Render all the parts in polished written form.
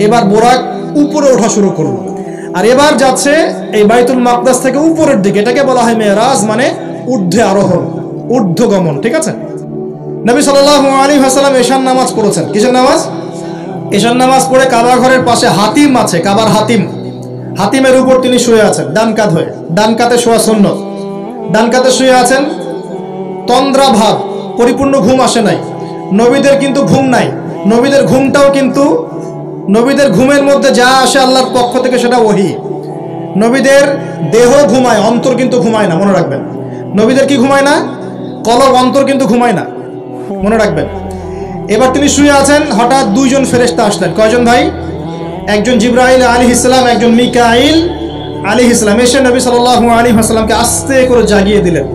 এবার বোরাক উপরে ওঠা শুরু করলো, আর এবার যাচ্ছে এই বাইতুল মাকদাস থেকে উপরের দিকে। এটাকে বলা হয় মেরাজ, মানে ঊর্ধ্বে আরোহণ, ঊর্ধ্বগমন। ঠিক আছে। নবী সাল্লাল্লাহু আলাইহি ওয়াসাল্লাম এশার নামাজ পড়েছেন। কিসের নামাজ? এশার নামাজ পড়ে কাবা ঘরের পাশে হাতিম আছে, কাবার হাতিম, হাতিমের উপর তিনি শুয়ে আছেন ডান কাত হয়ে। ডান কাতে শোয়া সুন্নত। ডান কাতে শুয়ে আছেন, তন্দ্রা ভাব, পরিপূর্ণ ঘুম আসে নাই। নবীদের কিন্তু ঘুম নাই। নবীদের ঘুমটাও কিন্তু, নবীদের ঘুমের মধ্যে যা আসে আল্লাহর পক্ষ থেকে সেটা ওহী। নবীদের দেহ ঘুমায়, অন্তর কিন্তু ঘুমায় না, মনে রাখবেন। নবীদের কি ঘুমায় না? কলব, অন্তর কিন্তু ঘুমায় না, মনে রাখবেন। এবার তিনি শুয়ে আছেন, হঠাৎ দুইজন ফেরেশতা আসলেন। কয়জন ভাই? একজন জিবরাইল আলাইহিস সালাম, একজন মিকাইল আলাইহিস সালাম। এসে নবী সাল্লাল্লাহু আলাইহি ওয়াসাল্লামকে আস্তে করে জাগিয়ে দিলেন।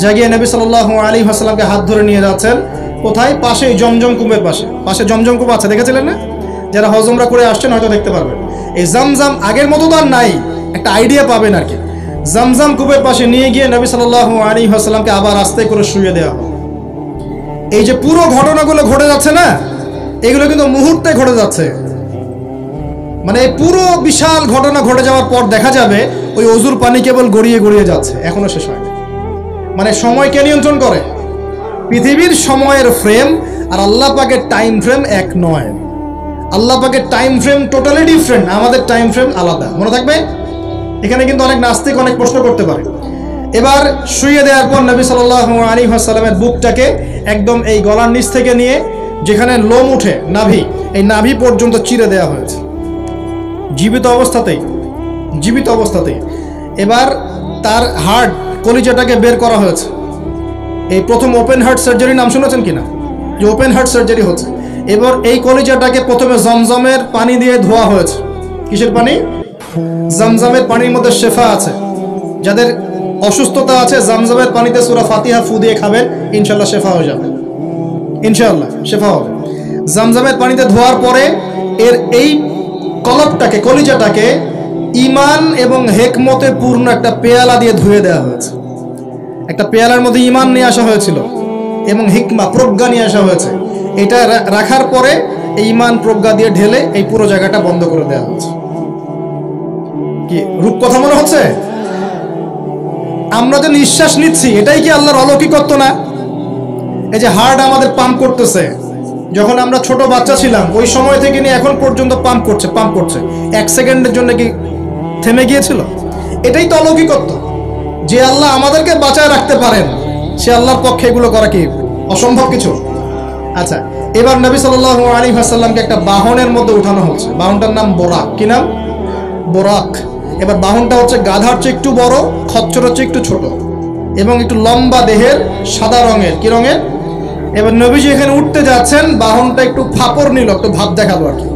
জাগিয়ে নবী সাল্লাল্লাহু আলাইহি ওয়াসাল্লামকে হাত ধরে নিয়ে যাচ্ছেন কোথায়? পাশেই জমজম কূপের পাশে। পাশে জমজম কূপ আছে, দেখেছিলেন না? যারা হজ উমরা করে আসছেন হয়তো দেখতে পারবেন। এই জমজম আগের মতো তো আর নাই, একটা আইডিয়া পাবেন আর কি। জমজম কূপের পাশে নিয়ে গিয়ে নবী সাল্লাল্লাহু আলাইহি ওয়াসাল্লামকে আবার আস্তে করে শুইয়ে দেওয়া হয়। এই যে পুরো ঘটনাগুলো ঘটে যাচ্ছে না, এগুলো কিন্তু মুহূর্তে ঘটে যাচ্ছে। মানে এই পুরো বিশাল ঘটনা ঘটে যাওয়ার পর দেখা যাবে ওই অজুর পানি কেবল গড়িয়ে গড়িয়ে যাচ্ছে, এখনো শেষ হয়নি। মানে সময়কে নিয়ন্ত্রণ করে। পৃথিবীর সময়ের ফ্রেম আর আল্লাহ পাকের টাইম ফ্রেম এক নয়। আল্লাহ পাকের টাইম ফ্রেম টোটালি ডিফারেন্ট, আমাদের টাইম ফ্রেম আলাদা, মনে থাকবে। এখানে কিন্তু অনেক নাস্তিক অনেক প্রশ্ন করতে পারে। এবার শুইয়ে দেওয়ার পর নবী সাল্লাল্লাহু আলাইহি ওয়াসাল্লামের বুকটাকে একদম এই গলার নিচ থেকে নিয়ে যেখানে লোম উঠে নাভি, এই নাভি পর্যন্ত চিরে দেওয়া হয়েছে, জীবিত অবস্থাতেই, জীবিত অবস্থাতেই। এবার তার হার্ট, কলিজাটাকে বের করা হয়েছে। এই প্রথম ওপেন হার্ট সার্জারি নাম শুনেছেন কিনা? যে ওপেন হার্ট সার্জারি হচ্ছে। এবার এই কলিজাটাকে প্রথমে জমজমের পানি দিয়ে ধোয়া হয়েছে। কিসের পানি? জমজমের পানির মধ্যে শেফা আছে। যাদের অসুস্থতা আছে জমজমের পানিতে সূরা ফাতিহা ফু দিয়ে খাবেন, ইনশাআল্লাহ শেফা হয়ে যাবে, ইনশাআল্লাহ শেফা হবে। জমজমের পানিতে ধোয়ার পরে এর এই কলবটাকে, কলিজাটাকে ঈমান এবং হিকমতে পূর্ণ একটা পেয়ালা দিয়ে ধুয়ে দেওয়া হয়েছে। একটা পেয়ালার মধ্যে ঈমান নিয়ে আসা হয়েছিল এবং হিকমা, প্রজ্ঞা নিয়ে আসা হয়েছে। এটা রাখার পরে এই ঈমান প্রজ্ঞা দিয়ে ঢেলে এই পুরো জায়গাটা বন্ধ করে দেওয়া হয়েছে। কি রূপ কথা মনে হচ্ছে? আমরা যে নিঃশ্বাস নিচ্ছি এটাই কি আল্লাহর অলৌকিকত্ব না? এই যে হার্ট আমাদের পাম্প করতেছে, যখন আমরা ছোট বাচ্চা ছিলাম ওই সময় থেকে নিয়ে এখন পর্যন্ত পাম্প করছে, পাম্প করছে। 1 সেকেন্ডের জন্য কি থেমে গিয়েছিল? এটাই তো অলৌকিকত্ব। যে আল্লাহ আমাদেরকে বাঁচায় রাখতে পারেন, সে আল্লাহর পক্ষে এগুলো করা কি অসম্ভব কিছু? আচ্ছা, এবার নবী সাল্লাল্লাহু আলাইহি ওয়াসাল্লামকে একটা বাহনের মধ্যে উঠানো হচ্ছে। বাহনটার নাম বোরাক। কি নাম? বোরাক। এবার বাহনটা হচ্ছে গাধার চেয়ে একটু বড়, খচ্চরের চেয়ে একটু ছোট এবং একটু লম্বা দেহের, সাদা রঙের। কি রঙের? এবার নবীজি এখানে উঠতে যাচ্ছেন, বাহনটা একটু ফাপড় নিল, একটু ভাব দেখালো আর কি।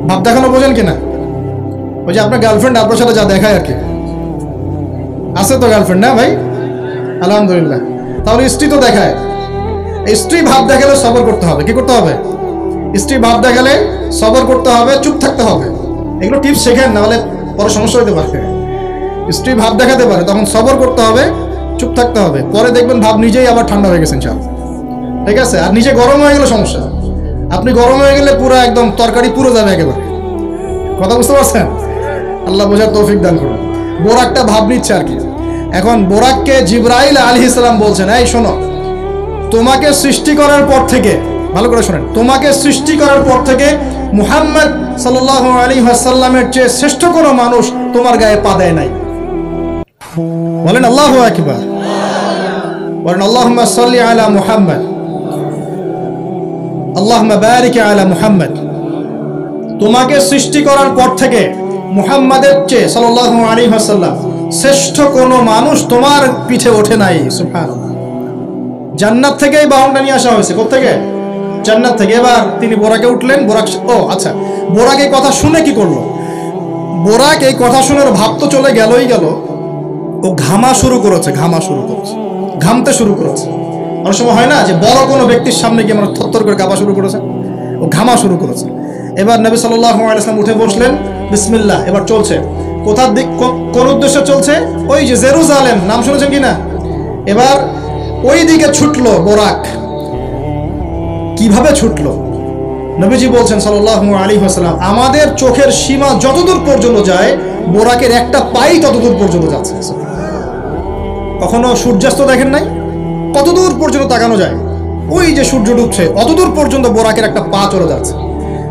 ভাব দেখানো বোঝেন কিনা? ওই যে আপনার গার্লফ্রেন্ড আপনার সাথে যা দেখায় আর কি। আছে তো গার্লফ্রেন্ড, না ভাই? আলহামদুলিল্লাহ। তাহলে স্ত্রী তো দেখায়। স্ত্রী ভাব দেখালে সবর করতে হবে। কি করতে হবে? স্ত্রী ভাব দেখালে সবর করতে হবে, চুপ থাকতে হবে। এগুলো টিপস শেখেন, নাহলে পরে সমস্যা হতে পারে। স্ত্রী ভাব দেখাতে পারে, তখন সবর করতে হবে, চুপ থাকতে হবে। পরে দেখবেন ভাব নিজেই আবার ঠান্ডা হয়ে গেছেন, ঠিক আছে? আর নিজে গরম হয়ে গেলে সমস্যা। আপনি গরম হয়ে গেলে পুরো একদম তরকারি পুরো যাবে একেবারে। কথা বুঝতে পারছেন? আল্লাহ বোঝার তৌফিক দান করুন। বোরাকটা ভাব নিচ্ছে আর কি। এখন বোরাককে জিবরাইল আলাইহিস সালাম বলছেন, এই শোনো, তোমাকে সৃষ্টি করার পর থেকে, ভালো করে শোনেন, তোমাকে সৃষ্টি করার পর থেকে মুহাম্মদ সাল্লাল্লাহু আলাইহি ওয়াসাল্লামের চেয়ে শ্রেষ্ঠ কোনো মানুষ তোমার গায়ে পা দেয় নাই। বলেন আল্লাহু আকবার। বলেন আল্লাহুম্মা সাল্লি আলা মুহাম্মদ, আল্লাহুম্মা বারিক আলা মুহাম্মদ। তোমাকে সৃষ্টি করার পর থেকে মুহাম্মাদের চেয়ে সাল্লাল্লাহু আলাইহি ওয়াসাল্লাম শ্রেষ্ঠ কোনো মানুষ তোমার পিঠে ওঠে নাই। সুবহানাল্লাহ। জান্নাত থেকেই বাহনটা নিয়ে আসা হয়েছে। কোত্থেকে? জান্নাত থেকে। এবার তিনি বোরাকে উঠলেন। বোরাক, ও আচ্ছা, বোরাক এই কথা শুনে কি করলো? বোরাক এই কথা শুনে ভাব তো চলে গেলই গেল, ও ঘামা শুরু করেছে, ঘামা শুরু করেছে, ঘামতে শুরু করেছে। অনেক সময় হয় না যে বড় কোনো ব্যক্তির সামনে গিয়ে আমরা থরথর করে কাঁপা শুরু করেছে, ও ঘামা শুরু করেছে। এবার নবী সাল্লাল্লাহু আলাইহি ওয়াসাল্লাম উঠে বসলেন, বিসমিল্লাহ। এবার চলছে। কোথার দিক, কোন উদ্দেশ্যে চলছে? ওই যে জেরুজালেম, নাম শুনেছেন কিনা? এবার ওই দিকে ছুটলো বোরাক। কিভাবে ছুটলো? নবীজি বলছেন সাল্লাল্লাহু আলাইহি ওয়াসাল্লাম, আমাদের চোখের সীমা যতদূর পর্যন্ত যায়, বোরাকের একটা পাই ততদূর পর্যন্ত যাচ্ছে। কখনো সূর্যাস্ত দেখেন নাই? কতদূর পর্যন্ত তাকানো যায়? ওই যে সূর্য ডুবছে অতদূর পর্যন্ত বোরাকের একটা পা চলে যাচ্ছে।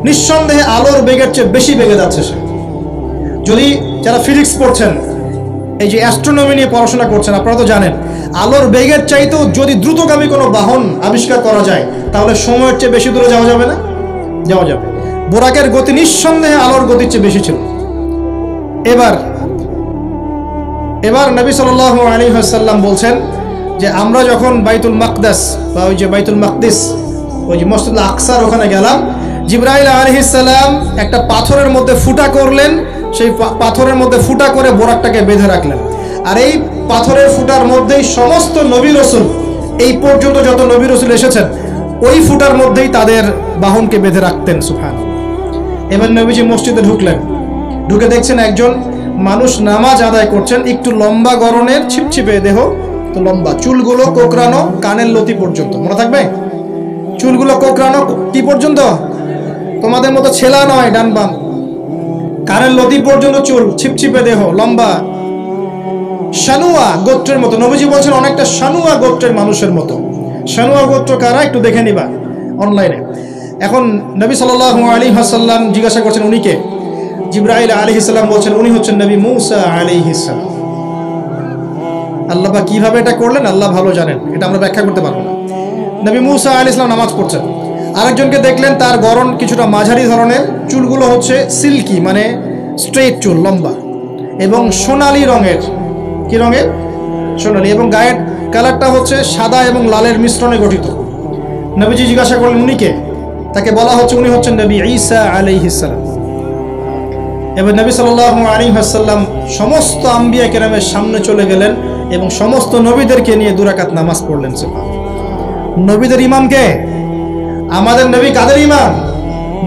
নিঃসন্দেহে আলোর বেগের চেয়ে বেশি বেগে যাচ্ছে সে। যদি যারা ফিজিক্স পড়ছেন, এই যে অ্যাস্ট্রোনমি নিয়ে পড়াশোনা করছেন, আপনারা তো জানেন আলোর বেগের চাইতেও যদি দ্রুতগামী কোনো বাহন আবিষ্কার করা যায়, তাহলে সময়ের চেয়ে বেশি দূরে যাওয়া যাবে না? যাওয়া যাবে। বোরাকের গতি নিঃসন্দেহে আলোর গতির চেয়ে বেশি ছিল। এবার নবী সাল্লাল্লাহু আলাইহি ওয়াসাল্লাম বলছেন যে আমরা যখন বাইতুল মাকদাস বা ওই যে বাইতুল মাকদিস, ওই যে মসজিদুল আকসার ওখানে গেলাম, জিবরাইল আলাইহিস সালাম একটা পাথরের মধ্যে ফুটা করলেন, সেই পাথরের মধ্যে ফুটা করে বোরাকটাকে বেঁধে রাখলেন। আর এই পাথরের ফুটার মধ্যেই সমস্ত নবী রাসূল, এই পর্যন্ত যত নবী রাসূল এসেছেন, ওই ফুটার মধ্যেই তাদের বাহনকে বেঁধে রাখতেন। সুবহানাল্লাহ। এবার নবীজি মসজিদে ঢুকলেন, ঢুকে দেখছেন একজন মানুষ নামাজ আদায় করছেন, একটু লম্বা গড়নের, ছিপছিপে দেহ, তো লম্বা, চুলগুলো কোকড়ানো কানের লতি পর্যন্ত। মনে থাকবে, চুলগুলো কোকড়ানো কি পর্যন্ত? তোমাদের মতো ছেলা নয় ডান বাম, কানের লতি পর্যন্ত চুল, ছিপছিপে দেহ, লম্বা, শানুয়া গোত্রের মতো। নবীজি বলছেন অনেকটা শানুয়া গোত্রের মানুষের মতো। শানুয়া গোত্র কারা একটু দেখে নিবা অনলাইনে। এখন নবী সাল্লাল্লাহু আলাইহি ওয়াসাল্লাম জিজ্ঞাসা করছেন উনি কে? জিবরাইল আলাইহিস সালাম বলছেন উনি হচ্ছেন নবী মূসা আলাইহিস সালাম। আল্লাহ পাক কিভাবে এটা করলেন আল্লাহ ভালো জানেন, এটা আমরা ব্যাখ্যা করতে পারবো না। নবী মূসা আলাইহিস সালাম নামাজ পড়ছেন, আরেকজনকে দেখলেন তার গড়ন কিছুটা মাঝারি ধরনের, চুলগুলো হচ্ছে সিল্কি মানে স্ট্রেট চুল, লম্বা এবং সোনালী রঙের। কি রঙের? সোনালী। এবং গায়ের কালারটা হচ্ছে সাদা এবং লালের মিশ্রণে গঠিত। নবীজি জিজ্ঞাসা করলেন উনি কে? তাকে বলা হচ্ছে উনি হচ্ছেন নবী ঈসা আলাইহিস সালাম। এবার নবী সাল্লাল্লাহু আলাইহি ওয়াসাল্লাম সমস্ত আম্বিয়া কেরামের সামনে চলে গেলেন এবং সমস্ত নবীদেরকে নিয়ে 2 রাকাত নামাজ পড়লেন। নবীদের ইমাম কে? আমাদের নবী কাদের ইমাম?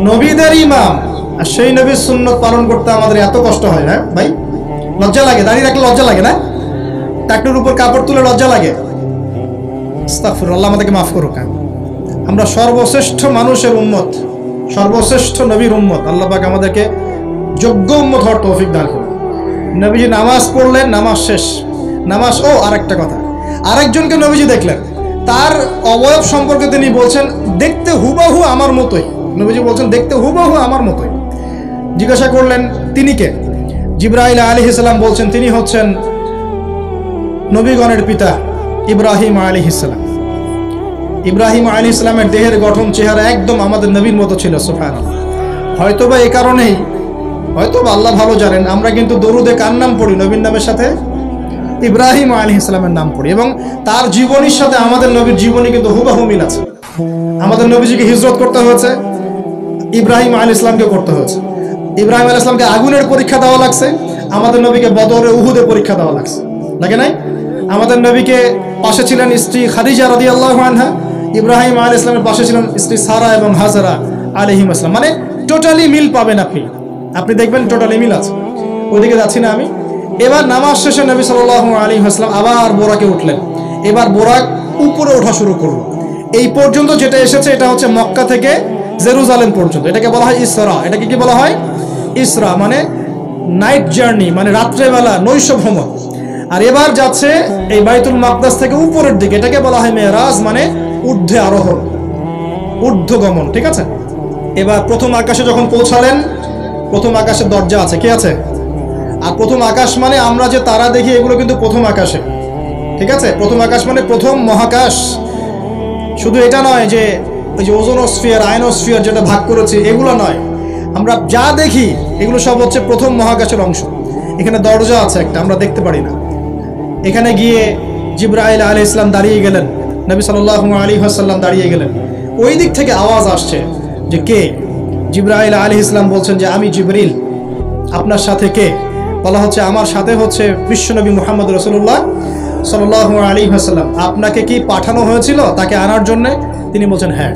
নবীদের ইমাম। আর সেই নবীর সুন্নত পালন করতে আমাদের এত কষ্ট হয় না ভাই? লজ্জা লাগে? দাঁড়িয়ে রাখলে লজ্জা লাগে না? টাকনুর উপর কাপড় তুলে লজ্জা লাগে? আস্তাগফিরুল্লাহ, আল্লাহ আমাদেরকে মাফ করুক। আমরা সর্বশ্রেষ্ঠ মানুষের উম্মত, সর্বশ্রেষ্ঠ নবীর উম্মত। আল্লাহ পাক আমাদেরকে যোগ্য উম্মত হওয়ার তৌফিক দান করুন। নবীজি নামাজ পড়লেন, নামাজ শেষ। নামাজ, ও আরেকটা কথা, আরেকজনকে নবীজি দেখলেন, তার অবয়ব সম্পর্কে তিনি বলছেন দেখতে হুবাহু আমার মতোই। নবীজি বলছেন দেখতে হুবাহু আমার মতোই। জিজ্ঞাসা করলেন তিনি কে? জিবরাইল আলাইহিস সালাম বলছেন তিনি হচ্ছেন নবীগণের পিতা ইব্রাহিম আলাইহিস সালাম। ইব্রাহিম আলাইহিস সালামের দেহের গঠন, চেহারা একদম আমাদের নবীর মতো ছিল। সুবহানাল্লাহ। হয়তোবা এই কারণেই, হয়তোবা আল্লাহ ভালো জানেন, আমরা কিন্তু দরুদে কার নাম পড়ি? নবীর নামের সাথে ইব্রাহিম আলাইহিস সালামের নাম পড়ি, এবং তার জীবনীর সাথে আমাদের নবীর জীবনী কিন্তু হুবহু মিল আছে। আমাদের নবীজিকে হিজরত করতে হয়েছে, ইব্রাহিম আলাইহিস সালামকে করতে হয়েছে। ইব্রাহিম আলাইহিস সালামকে আগুনের পরীক্ষা দেওয়া লাগছে, আমাদের নবীকে বদরে উহুদে পরীক্ষা দেওয়া লাগছে, লাগে নাই? আমাদের নবীকে পাশে ছিলেন স্ত্রী খাদিজা রাদিয়াল্লাহু আনহা, ইব্রাহিম আলাইহিস সালামের পাশে ছিলেন স্ত্রী সারা এবং হাজারা আলাইহিম আসসালাম। মানে টোটালি মিল পাবেন আপনি দেখবেন টোটালি মিল আছে। ওইদিকে যাচ্ছি না আমি। এবার নামাজ শেষে নবী সাল্লাল্লাহু আলাইহি ওয়াসাল্লাম আবার বোরাকে উঠলেন। এবার বোরাক উপরে ওঠা শুরু করলো। এই পর্যন্ত যেটা এসেছে এটা হচ্ছে মক্কা থেকে জেরুজালেম পর্যন্ত। এটাকে বলা হয় ইসরা। এটাকে কি বলা হয়? ইসরা মানে নাইট জার্নি, মানে রাত্রেবেলা নৈশ ভ্রমণ। আর এবার যাচ্ছে এই বাইতুল মাকদাস থেকে উপরের দিকে, এটাকে বলা হয় মেরাজ, মানে ঊর্ধ্বে আরোহণ, ঊর্ধ্বগমন। ঠিক আছে? এবার প্রথম আকাশে যখন পৌঁছালেন, প্রথম আকাশের দরজা আছে, কে আছে? আর প্রথম আকাশ মানে আমরা যে তারা দেখি এগুলো কিন্তু প্রথম আকাশে। ঠিক আছে? প্রথম আকাশ মানে প্রথম মহাকাশ। শুধু এটা নয় যে ওই যে ওজোনোস্ফিয়ার, আয়নোস্ফিয়ার যেটা ভাগ করেছি এগুলো নয়, আমরা যা দেখি এগুলো সব হচ্ছে প্রথম মহাকাশের অংশ। এখানে দরজা আছে একটা, আমরা দেখতে পারি না। এখানে গিয়ে জিবরাইল আলাইহিস সালাম দাঁড়িয়ে গেলেন, নবী সাল্লাল্লাহু আলাইহি ওয়াসাল্লাম দাঁড়িয়ে গেলেন। ওই দিক থেকে আওয়াজ আসছে যে কে? জিবরাইল আলাইহিস সালাম বলছেন যে আমি জিবরিল। আপনার সাথে কে? বলা হচ্ছে আমার সাথে হচ্ছে বিশ্বনবী মুহাম্মদ রাসূলুল্লাহ সাল্লাল্লাহু আলাইহি ওয়াসাল্লাম। আপনাকে কি পাঠানো হয়েছিল তাকে আনার জন্য? তিনি বলছেন হ্যাঁ।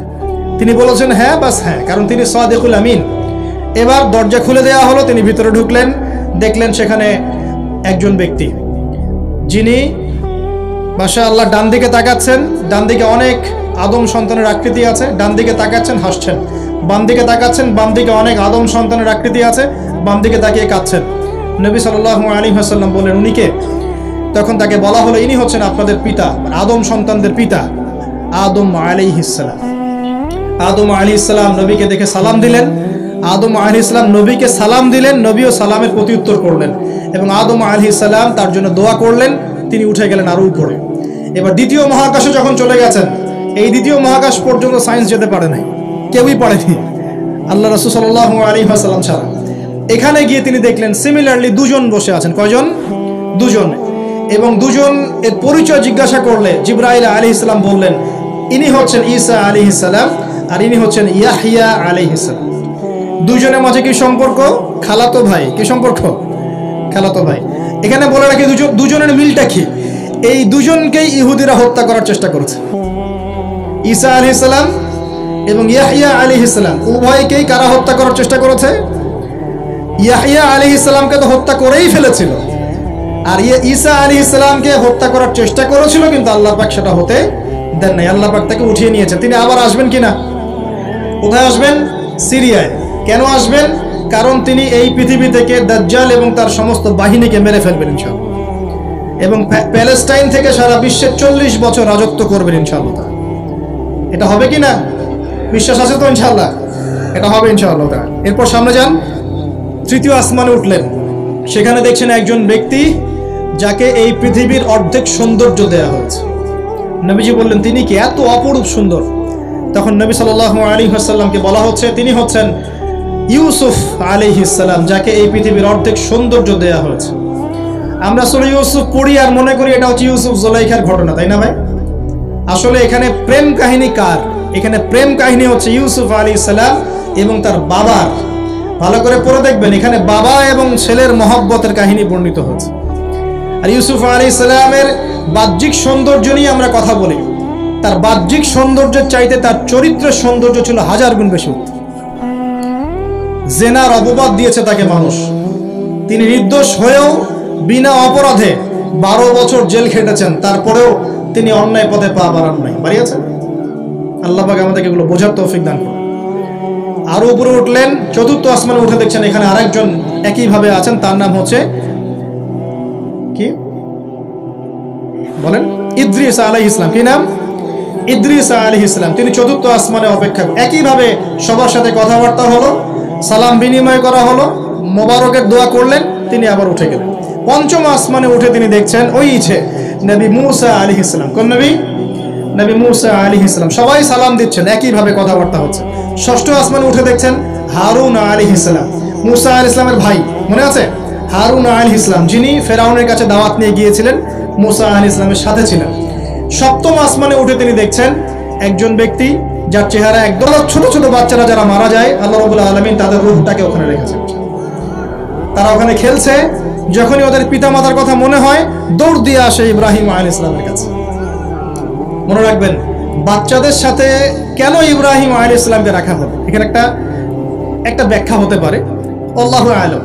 তিনি বলেছেন হ্যাঁ, বাস হ্যাঁ, কারণ তিনি সাদিকুল আমিন। এবার দরজা খুলে দেওয়া হলো, তিনি ভিতরে ঢুকলেন, দেখলেন সেখানে একজন ব্যক্তি যিনি মাশাআল্লাহ ডান দিকে তাকাচ্ছেন, ডান দিকে অনেক আদম সন্তানের আকৃতি আছে, ডান দিকে তাকাচ্ছেন, হাসছেন, বাম দিকে তাকাচ্ছেন, বাম দিকে অনেক আদম সন্তানের আকৃতি আছে, বাম দিকে তাকিয়ে কাঁদছেন। নবী সাল্লাল্লাহু আলাইহি ওয়াসাল্লাম বললেন, উনি কে? তখন তাকে বলা হলো, ইনি হচ্ছেন আপনাদের পিতা, আদম সন্তানদের পিতা, আদম আলাইহিস সালাম। আদম আলাইহিস সালাম নবীকে দেখে সালাম দিলেন। আদম আলাইহিস সালাম নবীকে সালাম দিলেন, নবীও সালামের প্রত্যুত্তর করলেন এবং আদম আলাইহিস সালাম তার জন্য দোয়া করলেন। তিনি উঠে গেলেন আরো উপরে। এবার দ্বিতীয় মহাকাশে যখন চলে গেছেন, এই দ্বিতীয় মহাকাশ পর্যন্ত সায়েন্স যেতে পারে নাই, কেউই পারেনি, আল্লাহ রাসূল সাল্লাল্লাহু আলাইহি ওয়াসাল্লাম ছাড়া। এখানে গিয়ে তিনি দেখলেন সিমিলারলি দুজন বসে আছেন। কয়জন? দুজন। এবং দুজন এর পরিচয় জিজ্ঞাসা করলে জিবরাইল আলাইহিস সালাম বললেন, ইনি হচ্ছেন ঈসা আলাইহিস সালাম আর ইনি হচ্ছেন ইয়াহইয়া আলাইহিস সালাম। দুজনের মাঝে কি সম্পর্ক? খালাতো ভাই। কি সম্পর্ক? খালাতো ভাই। এখানে বলে রাখি দুজনের মিলটা কি? এই দুজনকেই ইহুদিরা হত্যা করার চেষ্টা করেছে। ঈসা আলাইহিস সালাম এবং ইয়াহইয়া আলাইহিস সালাম উভয়কেই কারা হত্যা করার চেষ্টা করেছে? ইয়াহইয়া আলাইহিস সালামকে তো হত্যা করেই ফেলেছিল, আর ঈসা আলাইহিস সালামকে হত্যা করার চেষ্টা করেছিল, কিন্তু আল্লাহ পাক সেটা হতে দেন নাই। আল্লাহ পাক তাকে উঠিয়ে নিয়েছে। তিনি আবার আসবেন কিনা? কোথায় আসবেন? সিরিয়ায়। কেন আসবেন? কারণ তিনি এই পৃথিবী থেকে দাজ্জাল এবং তার সমস্ত বাহিনীকে মেরে ফেলবেন ইনশাআল্লাহ, এবং প্যালেস্টাইন থেকে সারা বিশ্বে 40 বছর রাজত্ব করবেন ইনশাআল্লাহ। এটা হবে কি না? বিশ্বাস আছে তো ইনশাআল্লাহ? এটা হবে ইনশাআল্লাহ। এরপর সামনে যান, তৃতীয় আসমানে উঠলেন। সেখানে দেখছেন একজন ব্যক্তি যাকে এই পৃথিবীর অর্ধেক সৌন্দর্য দেয়া হয়েছে। নবীজি বললেন, তিনি কি এত অপরূপ সুন্দর? তখন নবী সাল্লাল্লাহু আলাইহি ওয়াসাল্লামকে বলা হচ্ছে, তিনি হচ্ছেন ইউসুফ আলাইহিস সালাম, যাকে এই পৃথিবীর অর্ধেক সৌন্দর্য দেয়া হয়েছে। আমরা সূরা ইউসুফ পড়ি আর মনে করি এটা হচ্ছে ইউসুফ জুলাইখার ঘটনা, তাই না ভাই? আসলে এখানে প্রেম কাহিনী কার? এখানে প্রেম কাহিনী হচ্ছে ইউসুফ আলাইহিস সালাম এবং তার বাবার। ভালো করে পড়ে দেখবেন, এখানে বাবা এবং ছেলের মহব্বতের কাহিনী বর্ণিত হয়েছে। আর ইউসুফ আলাইহিস সালামের বাহ্যিক সৌন্দর্য নিয়ে আমরা কথা বলি, তার বাহ্যিক সৌন্দর্যের চাইতে তার চরিত্রের সৌন্দর্য ছিল 1000 গুণ বেশি। জেনার অপবাদ দিয়েছে তাকে মানুষ, তিনি নির্দোষ হয়েও বিনা অপরাধে 12 বছর জেল খেটেছেন, তারপরেও তিনি অন্যায় পথে পা বাড়ান নাই, বাড়িয়েছেন। আল্লাহ পাক আমাদেরকে এগুলো বোঝার তৌফিক দান করুন। আরো উপরে উঠলেন, চতুর্থ আসমানে উঠে দেখছেন এখানে আরেকজন একইভাবে আছেন, তার নাম হচ্ছে কি বলেন? ইদ্রিস আলাইহিস সালাম। কি নাম? ইদ্রিস আলাইহিস সালাম। তিনি চতুর্থ আসমানে অপেক্ষা, একইভাবে সবার সাথে কথাবার্তা হলো, সালাম বিনিময় করা হলো, মোবারকের দোয়া করলেন, তিনি আবার উঠে গেলেন। পঞ্চম আসমানে উঠে তিনি দেখছেন ওই ইচ্ছে নবী মুসা আলাইহিস সালাম। কোন নবী? নবী মুসা আলাইহিস সালাম। সবাই সালাম দিচ্ছেন, একইভাবে কথাবার্তা হচ্ছে। ষষ্ঠ আসমানে উঠে দেখছেন হারুন আলাইহিস সালাম, মুসা আলাইহিস সালামের ভাই, মনে আছে? হারুন আলাইহিস সালাম, যিনি ফেরাউনের কাছে দাওয়াত নিয়ে গিয়েছিলেন, মুসা আলাইহিস সালামের সাথে ছিলেন। সপ্তম আসমানে উঠে তিনি দেখছেন একজন ব্যক্তি যার চেহারা একদম, ছোট ছোট বাচ্চারা যারা মারা যায়, আল্লাহ রাব্বুল আলামিন তাদের রূহটাকে ওখানে রেখেছেন। তারা ওখানে খেলছে, যখনই ওদের পিতামাতার কথা মনে হয় দৌড় দিয়ে আসে ইব্রাহিম আলাইহিস সালামের কাছে। মনে রাখবেন, বাচ্চাদের সাথে কেন ইব্রাহিম আলাইহিস সালামকে রাখা হলো, এখানে একটা ব্যাখ্যা হতে পারে, আল্লাহু আ'লাম।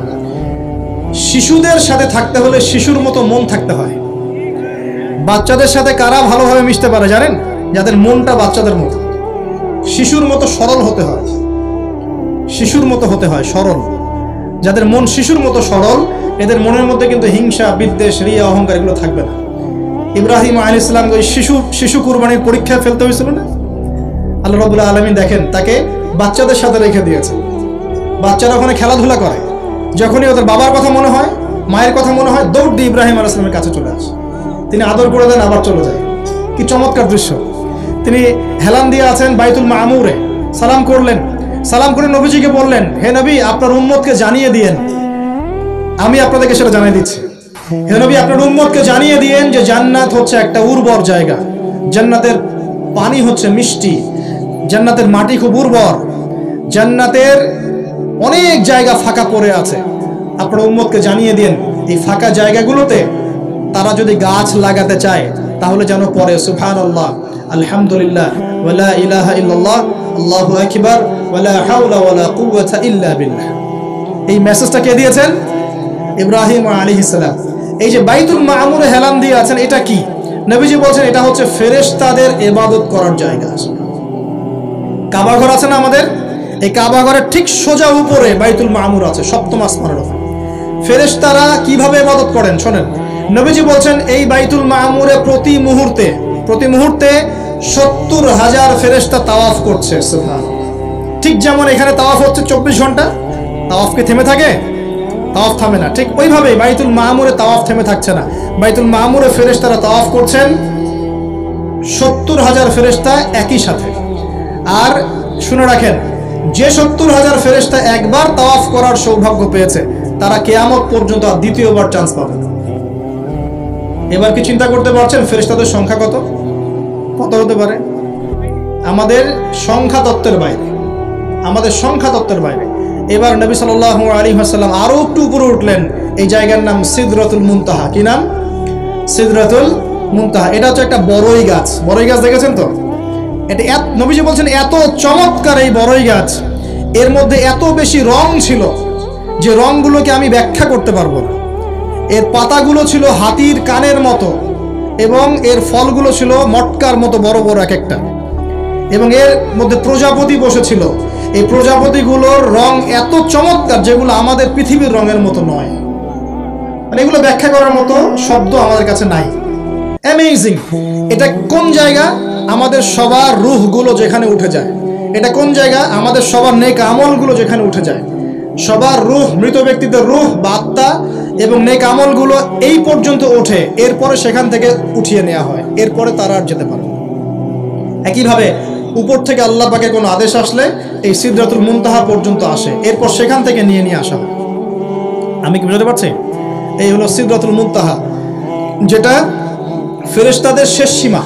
শিশুদের সাথে থাকতে হলে শিশুর মতো মন থাকতে হয়। বাচ্চাদের সাথে কারা ভালোভাবে মিশতে পারে জানেন? যাদের মনটা বাচ্চাদের মতো, শিশুর মতো সরল হতে হয়, শিশুর মতো হতে হয়, সরল। যাদের মন শিশুর মতো সরল, এদের মনের মধ্যে কিন্তু হিংসা, বিদ্বেষ, রিয়া, অহংকার এগুলো থাকবে না। ইব্রাহিম আলাইহিস সালাম ওই শিশু কুরবানির পরীক্ষায় ফেলতে হয়েছিল না? আল্লাহ রাব্বুল আলামিন দেখেন তাকে বাচ্চাদের সাথে রেখে দিয়েছে। বাচ্চারা ওখানে খেলাধুলা করে, যখনই ওদের বাবার কথা মনে হয়, মায়ের কথা মনে হয়, দৌড় দিয়ে ইব্রাহিম আলাইহিস সালামের কাছে চলে আসে। তিনি আদর করে দেন, আবার চলে যায়। কি চমৎকার দৃশ্য! তিনি হেলান দিয়ে আছেন বাইতুল মামুরে, সালাম করলেন, সালাম করে নবীজিকে বললেন, হে নবী, আপনার উম্মতকে জানিয়ে দিয়েন, আমি আপনাদেরকে সেটা জানিয়ে দিচ্ছি। হে নবী, আপনার উম্মতকে জানিয়ে দিয়েন যে জান্নাত হচ্ছে একটা উর্বর জায়গা, জান্নাতের পানি হচ্ছে মিষ্টি, জান্নাতের মাটি খুব উর্বর, জান্নাতের অনেক জায়গা ফাঁকা পড়ে আছে। আপনার উম্মতকে জানিয়ে দিন, এই ফাঁকা জায়গাগুলোতে তারা যদি গাছ লাগাতে চায় তাহলে যেন পড়ে সুবহানাল্লাহ, আলহামদুলিল্লাহ, ওয়ালা ইলাহা ইল্লাল্লাহ, আল্লাহু আকবার, ওয়ালা হাওলা ওয়ালা কুওয়াতা ইল্লা বিল্লাহ। এই মেসেজটা কে দিয়েছেন? ইব্রাহিম আলাইহিস সালাম। এই যে বাইতুল মামুরে হেলান দিয়ে আছেন, এটা কি? নবীজি বলছেন এটা হচ্ছে ফেরেশতাদের ইবাদত করার জায়গা। কাবা ঘর আছে না আমাদের? এই কাবা ঘরের ঠিক সোজা উপরে বাইতুল মামুর আছে, সপ্তম আসমানের উপরে। ফেরেশতারা কিভাবে ইবাদত করেন শোনেন। নবীজি বলছেন এই বাইতুল মামুরে প্রতি মুহূর্তে 70,000 ফেরেশতা তাওয়াফ করছে। সুবহানাল্লাহ। ঠিক যেমন এখানে তাওয়াফ হচ্ছে 24 ঘন্টা, তাওয়াফ কি থেমে থাকে? তাওয়াফ থামে না। ঠিক ওইভাবেই বাইতুল মামুরে তাওয়াফ থেমে থাকছে না। বাইতুল মামুরে ফেরেশতারা তাওয়াফ করছেন 70,000 ফেরেশতা একই সাথে। আর শুনে রাখেন, যে 70,000 ফেরেশতা একবার তাওয়াফ করার সৌভাগ্য পেয়েছে তারা কিয়ামত পর্যন্ত আর দ্বিতীয়বার চান্স পাবে না। এবার কি চিন্তা করতে পারছেন ফেরেশতাদের সংখ্যা কত কত হতে পারে? আমাদের সংখ্যা তত্ত্বের বাইরে, আমাদের সংখ্যা তত্ত্বের বাইরে। এবার নবী সাল্লাল্লাহু আলাইহি ওয়াসাল্লাম আরো একটু উপরে উঠলেন। এই জায়গার নাম সিদরাতুল মুনতাহা। কি নাম? সিদরাতুল মুনতাহা। এটা হচ্ছে একটা বড়ই গাছ। বড়ই গাছ দেখেছেন তো? এটা নবীজি বলছেন এত চমৎকার এই বড়ই গাছ, এর মধ্যে এত বেশি রং ছিল যে রংগুলোকে আমি ব্যাখ্যা করতে পারবো না। এর পাতাগুলো ছিল হাতির কানের মতো এবং এর ফলগুলো ছিল মটকার মতো বড় বড় এক একটা, এবং এর মধ্যে প্রজাপতি বসেছিল। এই প্রজাপতিগুলোর রং এত চমৎকার যেগুলো আমাদের পৃথিবীর রঙের মতো নয়। মানে এগুলো ব্যাখ্যা করার মতো শব্দ আমাদের কাছে নাই। অ্যামেজিং। এটা কোন জায়গা? আমাদের সবার রূহগুলো যেখানে উঠে যায়। এটা কোন জায়গা? আমাদের সবার নেক আমলগুলো যেখানে উঠে যায়। সবার রূহ, মৃত ব্যক্তিদের রূহ বা আত্মা এবং নেক আমলগুলো এই পর্যন্ত ওঠে, এরপরে সেখান থেকে উঠিয়ে নেওয়া হয়, এরপরে তারা আর যেতে পারে না। একইভাবে উপর থেকে আল্লাহ পাকের কোনো আদেশ আসলে এই সিদরাতুল মুনতাহা পর্যন্ত আসে, এরপর সেখান থেকে নিয়ে আসা হয়। আমি কি বুঝতে পারছি? এই হলো সিদরাতুল মুনতাহা, যেটা ফেরেশতাদের শেষ সীমা।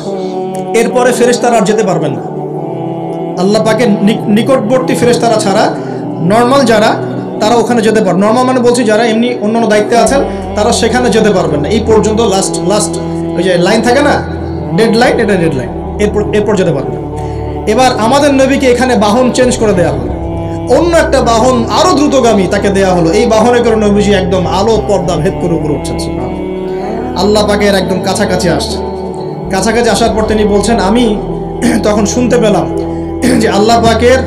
এরপরে ফেরেশতারা আর যেতে পারবেন না। আল্লাহ পাকের নিকটবর্তী ফেরেশতারা ছাড়া নর্মাল যারা, তারা ওখানে যেতে পারবে। নর্মাল মানে বলছি যারা এমনি অন্যান্য দায়িত্বে আছেন তারা সেখানে যেতে পারবেন না। এই পর্যন্ত লাস্ট ওই যে লাইন থাকে না, ডেড লাইন, এটা ডেড লাইন, এরপর যেতে পারবে না। এবার আমাদের নবীকে এখানে বাহন চেঞ্জ করে দেওয়া হলো, অন্য একটা বাহন আরো দ্রুতগামী তাকে দেওয়া হলো। এই বাহনে করে নবীজি একদম আলো পর্দা ভেদ করে উপরে উঠছেন। আল্লাহ পাকের একদম কাছাকাছি আসছে। কাছাকাছি আসার পর তিনি বলছেন, আমি তখন শুনতে পেলাম যে আল্লাহ পাকের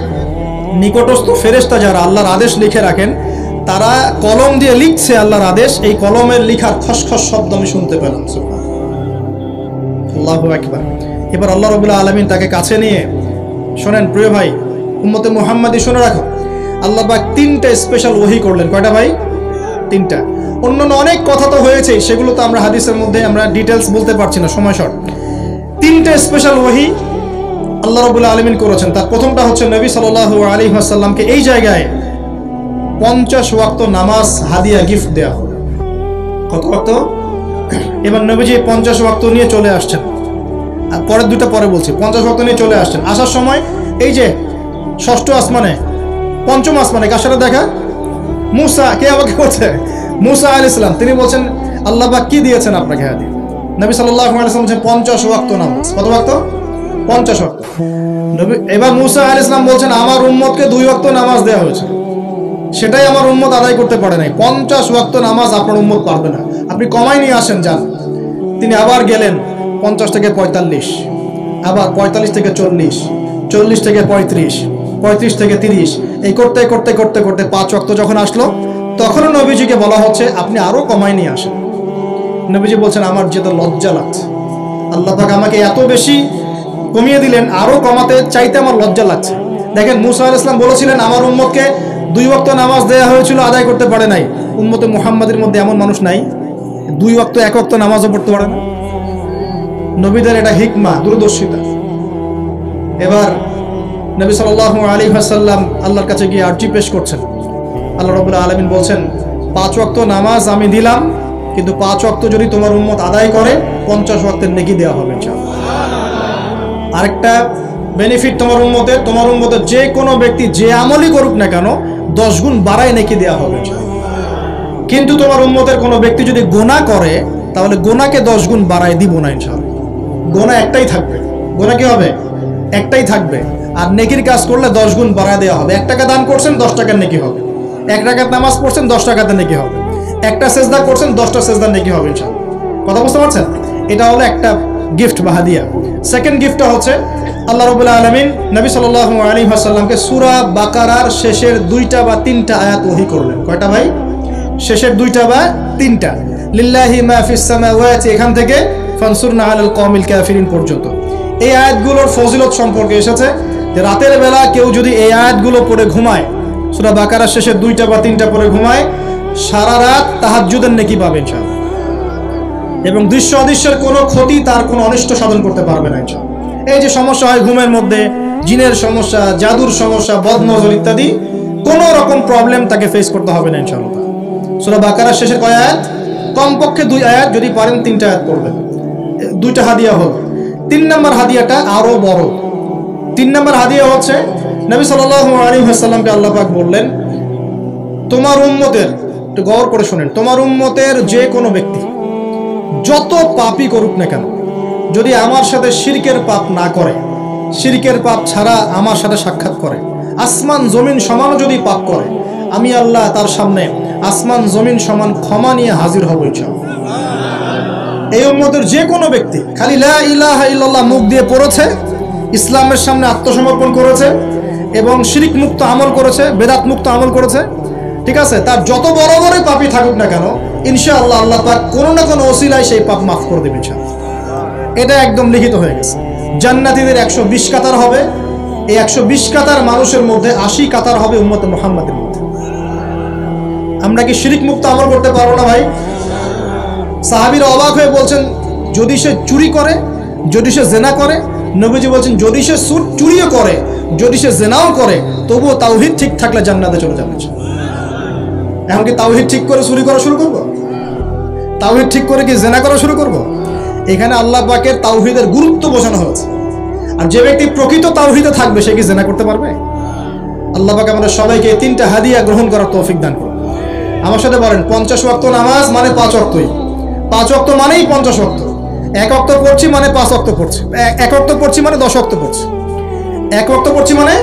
নিকটস্থ ফেরেশতা যারা আল্লাহর আদেশ লিখে রাখেন, তারা কলম দিয়ে লিখছে আল্লাহর আদেশ। এই কলমের লিখার খসখস শব্দ আমি শুনতে পেলাম। আল্লাহু আকবার। এবার আল্লাহ রাব্বুল আলামিন তাকে কাছে নিয়ে, শোনেন প্রিয় ভাই উম্মতে মুহাম্মাদি, শুনে রাখো, আল্লাহ পাক 3টা স্পেশাল ওহী করলেন। কয়টা ভাই? 3টা। অন্যান্য অনেক কথা তো হয়েছে, সেগুলো তো আমরা হাদিসের মধ্যে আমরা ডিটেলস বলতে পারছি না, সময় শর্ট। 3টে স্পেশাল ওহী আল্লাহ রাব্বুল আলামিন করেছেন। তার প্রথমটা হচ্ছে নবী সাল্লাল্লাহু আলাইহি ওয়াসাল্লামকে এই জায়গায় 50 ওয়াক্ত নামাজ হাদিয়া গিফট দেয়া হলো। কত ওয়াক্ত? এবার নবীজি 50 ওয়াক্ত নিয়ে চলে আসছেন। আর পরের দুটো পরে বলছি। 50 ওয়াক্ত নিয়ে চলে আসছেন। আসার সময় এই যে ষষ্ঠ আসমানে, পঞ্চম আসমানে কার সাথে দেখা? মুসা। কে আমাকে বলছে? মুসা আলাইহিস সালাম। তিনি বলছেন, আল্লাহ পাক কি দিয়েছেন আপনাকে হাদিয়া? নবী সাল্লাল্লাহু আলাইহি ওয়াসাল্লাম বলছেন 50 ওয়াক্ত নামাজ। কত ওয়াক্ত? 50 ওয়াক্ত। এবার মুসা আলাইহিস সালাম বলছেন, আমার উম্মতকে 2 ওয়াক্ত নামাজ দেওয়া হয়েছে, সেটাই আমার উম্মত আদায় করতে পারে নাই। 50 ওয়াক্ত নামাজ আপনার উম্মত পারবে না, আপনি কমাই নিয়ে আসেন যান। তিনি আবার গেলেন 50 থেকে 45, আবার 45 থেকে 40, 40 থেকে 35, 35 থেকে 30, এই করতে করতে করতে করতে 5 ওয়াক্ত যখন আসলো, তখনও নবীজিকে বলা হচ্ছে আপনি আরো কমাই নিয়ে আসেন। নবীজি বলছেন, আমার যেটা লজ্জা লাগছে, আল্লাহ পাক আমাকে এত বেশি কমিয়ে দিলেন, আরো কমাতে চাইতে আমার লজ্জা লাগছে। দেখেন, মুসা আলাইহিস সালাম বলেছিলেন আমার উম্মতকে 2 ওয়াক্ত নামাজ দেওয়া হয়েছিল, আদায় করতে পারে নাই। উম্মতে মুহাম্মাদের মধ্যে এমন মানুষ নাই 2 ওয়াক্ত 1 ওয়াক্ত নামাজও পড়তে পারে না। নবীদের এটা হিকমা, দূরদর্শিতা। এবার নবী সাল্লাল্লাহু আলাইহি ওয়াসাল্লাম আল্লাহর কাছে গিয়ে আরজি পেশ করছেন। আল্লাহ রাব্বুল আলামিন বলছেন, 5 ওয়াক্ত নামাজ আমি দিলাম, কিন্তু 5 ওয়াক্ত যদি তোমার উম্মত আদায় করে 50 ওয়াক্তের নেকি দেওয়া হবে ইনশাআল্লাহ। আরেকটা বেনিফিট তোমার উম্মতের যে কোনো ব্যক্তি যে আমলই করুক না কেন 10 গুণ বাড়ায় নেকি দেওয়া হবে ইনশাআল্লাহ। কিন্তু তোমার উম্মতের কোনো ব্যক্তি যদি গুনাহ করে তাহলে গুনাহকে 10 গুণ বাড়ায় দিব না ইনশাআল্লাহ। গুনাহ একটাই থাকবে। গুনাহ কি হবে? একটাই থাকবে। আর নেকির কাজ করলে 10 গুণ বাড়ায় দেওয়া হবে। 1 টাকা দান করছেন 10 টাকার নেকি হবে। 1 রাকাত নামাজ পড়ছেন 10 টাকাতে নেকি হবে। একটা সেজদা করছেন 10টা সেজদার নেকি হবে ইনশাআল্লাহ। কথা বুঝতে পারছেন? এটা হলো একটা গিফট বা হাদিয়া। সেকেন্ড গিফটটা হচ্ছে আল্লাহ রাব্বুল আলামিন নবী সাল্লাল্লাহু আলাইহি ওয়াসাল্লামকে সূরা বাকারার শেষের 2টা বা 3টা আয়াত ওহী করলেন। কয়টা ভাই? শেষের 2টা বা 3টা। লিল্লাহি মা ফিস সামাওয়াতি এখান থেকে ফানসুরনা আলাল কওমিল কাফিরিন পর্যন্ত এই আয়াতগুলোর ফজিলত সম্পর্কে এসেছে যে রাতের বেলা কেউ যদি এই আয়াতগুলো পড়ে ঘুমায়, সূরা বাকারার শেষের 2টা বা 3টা পড়ে ঘুমায়, সারা রাত তাহাজ্জুদের নেকি পাবে ইনশাআল্লাহ। এবং দৃশ্য অদৃশ্যের কোনো ক্ষতি, তার কোনো অনিষ্ট সাধন করতে পারবে না ইনশাআল্লাহ। এই যে সমস্যা হয় ঘুমের মধ্যে, জিনের সমস্যা, জাদুর সমস্যা, বদনজর ইত্যাদি, কোনো রকম প্রবলেম তাকে ফেস করতে হবে না ইনশাআল্লাহ। সূরা বাকারার শেষের কয় আয়াত? কমপক্ষে 2 আয়াত, যদি পারেন 3টা আয়াত পড়বেন। 2টা হাদিয়া হল। 3 নম্বর হাদিয়াটা আরো বড়। 3 নম্বর হাদিয়া হচ্ছে নবী সাল্লাল্লাহু আলাইহি ওয়াসাল্লামকে আল্লাহ পাক বললেন, তোমার উম্মতের, একটু গৌর করে শুনেন, তোমার উম্মতের যে কোনো ব্যক্তি যত পাপই করুক না কেন, যদি আমার সাথে শিরকের পাপ না করে, শিরকের পাপ ছাড়া আমার সাথে সাক্ষাৎ করে, আসমান জমিন সমান যদি পাপ করে, আমি আল্লাহ তার সামনে আসমান জমিন সমান ক্ষমা নিয়ে হাজির হব ইনশাআল্লাহ। এই উম্মতের যে কোনো ব্যক্তি খালি লা ইলাহা ইল্লাল্লাহ মুখ দিয়ে পড়েছে, ইসলামের সামনে আত্মসমর্পণ করেছে এবং শিরক মুক্ত আমল করেছে, বেদাত মুক্ত আমল করেছে, ঠিক আছে, তার যত বড় বড় পাপই থাকুক না কেন, ইনশাআল্লাহ আল্লাহ পাক কোনো না কোনো ওসিলায় সেই পাপ মাফ করে দেবেন ইনশাআল্লাহ। এটা একদম লিখিত হয়ে গেছে। জান্নাতীদের 120 কাতার হবে। এই 120 কাতার মানুষের মধ্যে 80 কাতার হবে উম্মতে মুহাম্মাদের মধ্যে। আমরা কি শিরক মুক্ত আমল করতে পারবো না ভাই? সাহাবীরা অবাক হয়ে বলছেন, যদি সে চুরি করে, যদি সে জেনা করে, নবীজি বলছেন যদি সে চুরিও করে, যদি সে জেনাও করে, তবুও তাওহীদ ঠিক থাকলে জান্নাতে চলে যাবে। এখন কি তাওহীদ ঠিক করে চুরি করা শুরু করব? তাওহীদ ঠিক করে কি জেনা করা শুরু করব? এখানে আল্লাহ পাকের তাওহীদের গুরুত্ব বোঝানো হয়েছে। আর যে ব্যক্তি প্রকৃত তাওহীদে থাকবে সে কি জেনা করতে পারবে? আল্লাহ পাক আমাদের সবাইকে 3টা হাদিয়া গ্রহণ করার তৌফিক দান করুন। আমার সাথে বলেন, 50 ওয়াক্ত নামাজ মানে 5 ওয়াক্তই। 5 ওয়াক্ত মানেই 50 ওয়াক্ত। 1 ওয়াক্ত পড়ছি মানে 5 ওয়াক্ত পড়ছি। 1 ওয়াক্ত পড়ছি মানে 10 ওয়াক্ত পড়ছি। 1 ওয়াক্ত পড়ছি মানে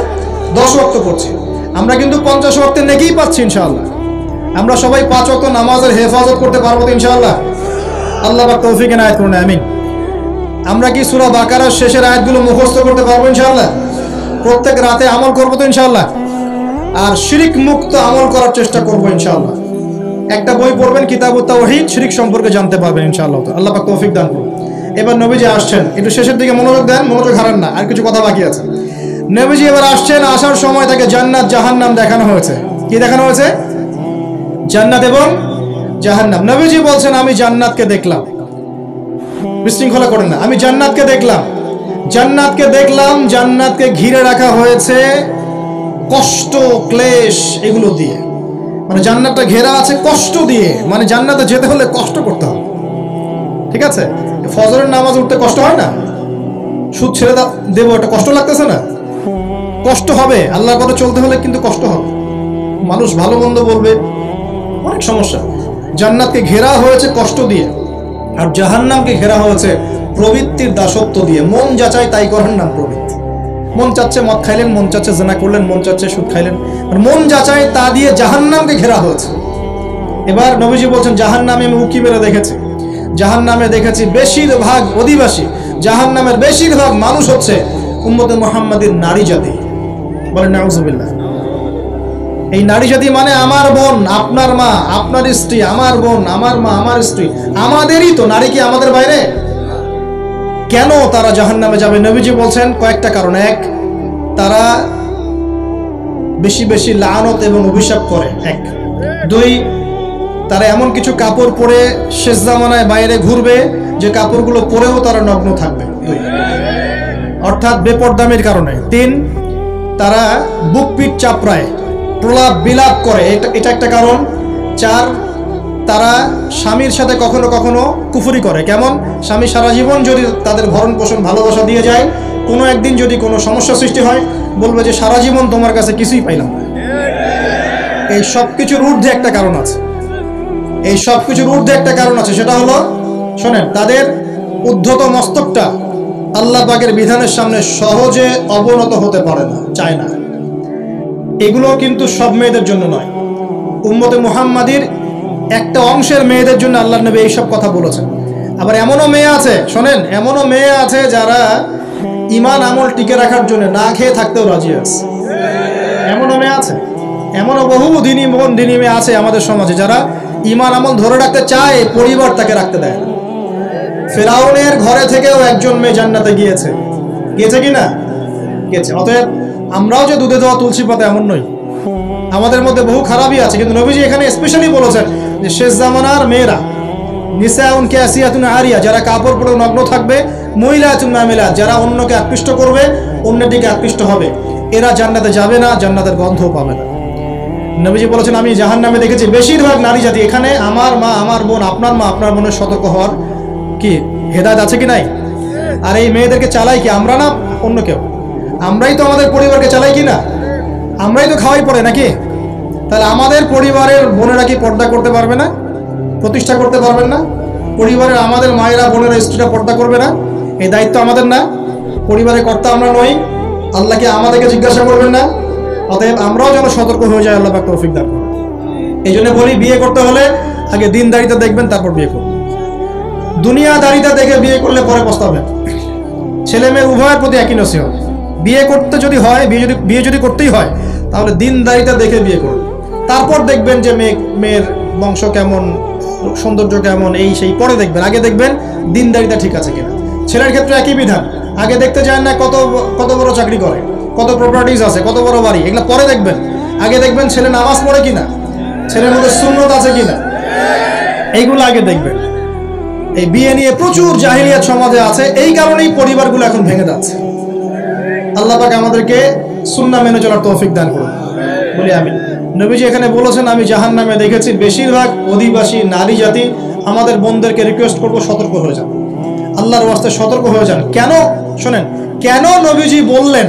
10 ওয়াক্ত পড়ছি। আমরা কিন্তু 50 ওয়াক্তের নেকিই পাচ্ছি ইনশাআল্লাহ। আমরা সবাই 5 ওয়াক্ত নামাজের হেফাজত করতে পারবো তো ইনশাআল্লাহ? আল্লাহ পাক তৌফিক এনায়েত করুন, আমিন। আমরা কি সূরা বাকারার শেষের আয়াতগুলো মুখস্থ করতে পারবো ইনশাআল্লাহ? প্রত্যেক রাতে আমল করবো তো ইনশাআল্লাহ? আর শিরক মুক্ত আমল করার চেষ্টা করবো ইনশাআল্লাহ। একটা বই পড়বেন, কিতাবুত তাওহীদ, শিরক সম্পর্কে জানতে পারবেন ইনশাআল্লাহ। আল্লাহ পাক তৌফিক দান করুন। এবার নবীজি আসছেন, একটু শেষের দিকে মনোযোগ দেন, মনোযোগ হারান না, আর কিছু কথা বাকি আছে। নবীজি এবার আসছেন, আসার সময় তাকে জান্নাত জাহান্নাম দেখানো হয়েছে। কি দেখানো হয়েছে? জান্নাত এবং জাহান্নাম। নবীজি বলছেন, আমি জান্নাতকে দেখলাম। বিশৃঙ্খলা করেন না, আমি জান্নাতকে দেখলাম। জান্নাতকে দেখলাম, জান্নাতকে ঘিরে রাখা হয়েছে কষ্ট, ক্লেশ, এগুলো দিয়ে। মানে জান্নাতটা ঘেরা আছে কষ্ট দিয়ে, মানে জান্নাতে যেতে হলে কষ্ট করতে হবে। ঠিক আছে, ফজরের নামাজ উঠতে কষ্ট হয় না? সুদ ছেড়ে দেবো, এটা কষ্ট লাগতেছে না? কষ্ট হবে। আল্লাহর পথে চলতে হলে কিন্তু কষ্ট হবে। মানুষ ভালো মন্দ বলবে, অনেক সমস্যা। জান্নাতকে ঘেরা হয়েছে কষ্ট দিয়ে, আর জাহান্নামকে ঘেরা হয়েছে প্রবৃত্তির দাসত্ব দিয়ে। মন যাচাই তাই করার নাম প্রবৃত্তি। মন চাচ্ছে মদ খাইলেন, মন চাচ্ছে জেনা করলেন, মন চাচ্ছে সুদ খাইলেন, মন যাচাই তা দিয়ে জাহান্নামকে ঘেরা হয়েছে। এবার নবীজি বলছেন, জাহান্নামে আমি উকি মেরে দেখেছি, জাহান্নামে দেখেছি বেশিরভাগ অধিবাসী, জাহান্নামের বেশিরভাগ মানুষ হচ্ছে উম্মতে মুহাম্মাদের নারী জাতি। বলেন নাউজুবিল্লাহ। এই নারী জাতি মানে আমার বোন, আপনার মা, আপনার স্ত্রী, আমার বোন, আমার মা, আমার স্ত্রী, আমাদেরই তো। নারী কি আমাদের বাইরে? কেন তারা জাহান্নামে যাবে? নবীজি বলছেন কয়েকটা কারণ। 1, তারা বেশি বেশি লানত এবং অভিশাপ করে। 1, 2, তারা এমন কিছু কাপড় পরে শেষ জামানায় বাইরে ঘুরবে যে কাপড়গুলো পরেও তারা নগ্ন থাকবে। 2, অর্থাৎ বেপরদামির কারণে। 3, তারা বুক পিঠ চাপড়ায়, প্রলাপ বিলাপ করে, এটা একটা কারণ। 4, তারা স্বামীর সাথে কখনো কখনো কুফরি করে। কেমন? স্বামী সারা জীবন যদি তাদের ভরণ পোষণ ভালোবাসা দিয়ে যায়, কোনো একদিন যদি কোনো সমস্যা সৃষ্টি হয়, বলবে যে সারা জীবন তোমার কাছে কিছুই পাইলাম না। এই সব কিছুর ঊর্ধ্বে একটা কারণ আছে। এই সব কিছুর ঊর্ধ্বে একটা কারণ আছে, সেটা হলো, শোনেন, তাদের উদ্ধত মস্তকটা আল্লাহ পাকের বিধানের সামনে সহজে অবনত হতে পারে না, চায় না। এগুলো কিন্তু সব মেয়েদের জন্য নয়, উম্মতে মুহাম্মাদির একটা অংশের মেয়েদের জন্য আল্লাহর নবী এইসব কথা বলেছেন। আবার এমনও মেয়ে আছে, শোনেন, এমনও মেয়ে আছে যারা ইমান আমল টিকে রাখার জন্য না খেয়ে থাকতেও রাজি আছে। এমনও মেয়ে আছে, এমনও বহু দিনী মেয়ে আছে আমাদের সমাজে যারা ইমান আমল ধরে রাখতে চায়, পরিবার তাকে রাখতে দেয় না। ফেরাউনের ঘরে থেকেও একজন মেয়ে জান্নাতে গিয়েছে কি না? গিয়েছে। অতএব আমরাও যে দুধে দেওয়া তুলসী পাতা এমন নই, আমাদের মধ্যে বহু খারাপই আছে। কিন্তু নবীজি এখানে স্পেশালি বলেছেন যে শেষ জামানার মেয়েরা নিসাউন কাসিয়াতুন আরিয়া, যারা কাপড় পরে নগ্ন থাকবে, মহিলাতুন মামিলাত, যারা অন্যকে আকৃষ্ট করবে, অন্যের দিকে আকৃষ্ট হবে, এরা জান্নাতে যাবে না, জান্নাতের গন্ধও পাবে না। নবীজি বলেছেন আমি জাহান্নামে দেখেছি বেশিরভাগ নারী জাতি। এখানে আমার মা, আমার বোন, আপনার মা, আপনার বোনের সতর্ক হওয়ার কি হেদায়েত আছে কি নাই? আর এই মেয়েদেরকে চালাই কি আমরা না অন্য কেউ? আমরাই তো আমাদের পরিবারকে চালাই কি না? আমরাই তো খাওয়াই পড়ে নাকি? তাহলে আমাদের পরিবারের বোনেরা কি পর্দা করতে পারবে না? প্রতিষ্ঠা করতে পারবেন না? পরিবারের আমাদের মায়েরা, বোনেরা, স্ত্রীরা পর্দা করবে না? এই দায়িত্ব আমাদের না? পরিবারের কর্তা আমরা নই? আল্লাহকে আমাদেরকে জিজ্ঞাসা করবেন না? অতএব আমরাও যেন সতর্ক হয়ে যাই, আল্লাহ পাক তৌফিক দান করুন। এই জন্য বলি, বিয়ে করতে হলে আগে দিনদারিতা দেখবেন, তারপর বিয়ে করুন। দুনিয়াদারিতা দেখে বিয়ে করলে পরে পস্তাবেন। ছেলে মেয়ে উভয়ের প্রতি একই নসিহত, বিয়ে করতে যদি হয়, বিয়ে যদি করতেই হয়, তাহলে দিনদারিতা দেখে বিয়ে করুন। তারপর দেখবেন যে মেয়ের বংশ কেমন, সৌন্দর্য কেমন, এই সেই পরে দেখবেন। আগে দেখবেন দিনদারিতা ঠিক আছে কিনা। ছেলের ক্ষেত্রে একই বিধান, আগে দেখতে চান না কত বড় চাকরি করে, কত প্রপার্টিজ আছে, কত বড় বাড়ি, এগুলো পরে দেখবেন। আগে দেখবেন ছেলে নামাজ পড়ে কিনা, ছেলের মধ্যে সুন্নত আছে কিনা, এইগুলো আগে দেখবেন। এই বিয়ে নিয়ে প্রচুর জাহিলিয়াত সমাজে আছে, এই কারণেই পরিবারগুলো এখন ভেঙে যাচ্ছে। আল্লাহ পাক আমাদেরকে সুন্নাহ মেনে চলার তৌফিক দান করুন, বলি আমিন। নবীজি এখানে বলেছেন আমি জাহান্নামে দেখেছি বেশিরভাগ অধিবাসী নারী জাতি। আমাদের বোনদেরকে রিকোয়েস্ট করবো, সতর্ক হয়ে যান, আল্লাহর ওয়াস্তে সতর্ক হয়ে যান। কেন শোনেন, কেন নবীজি বললেন,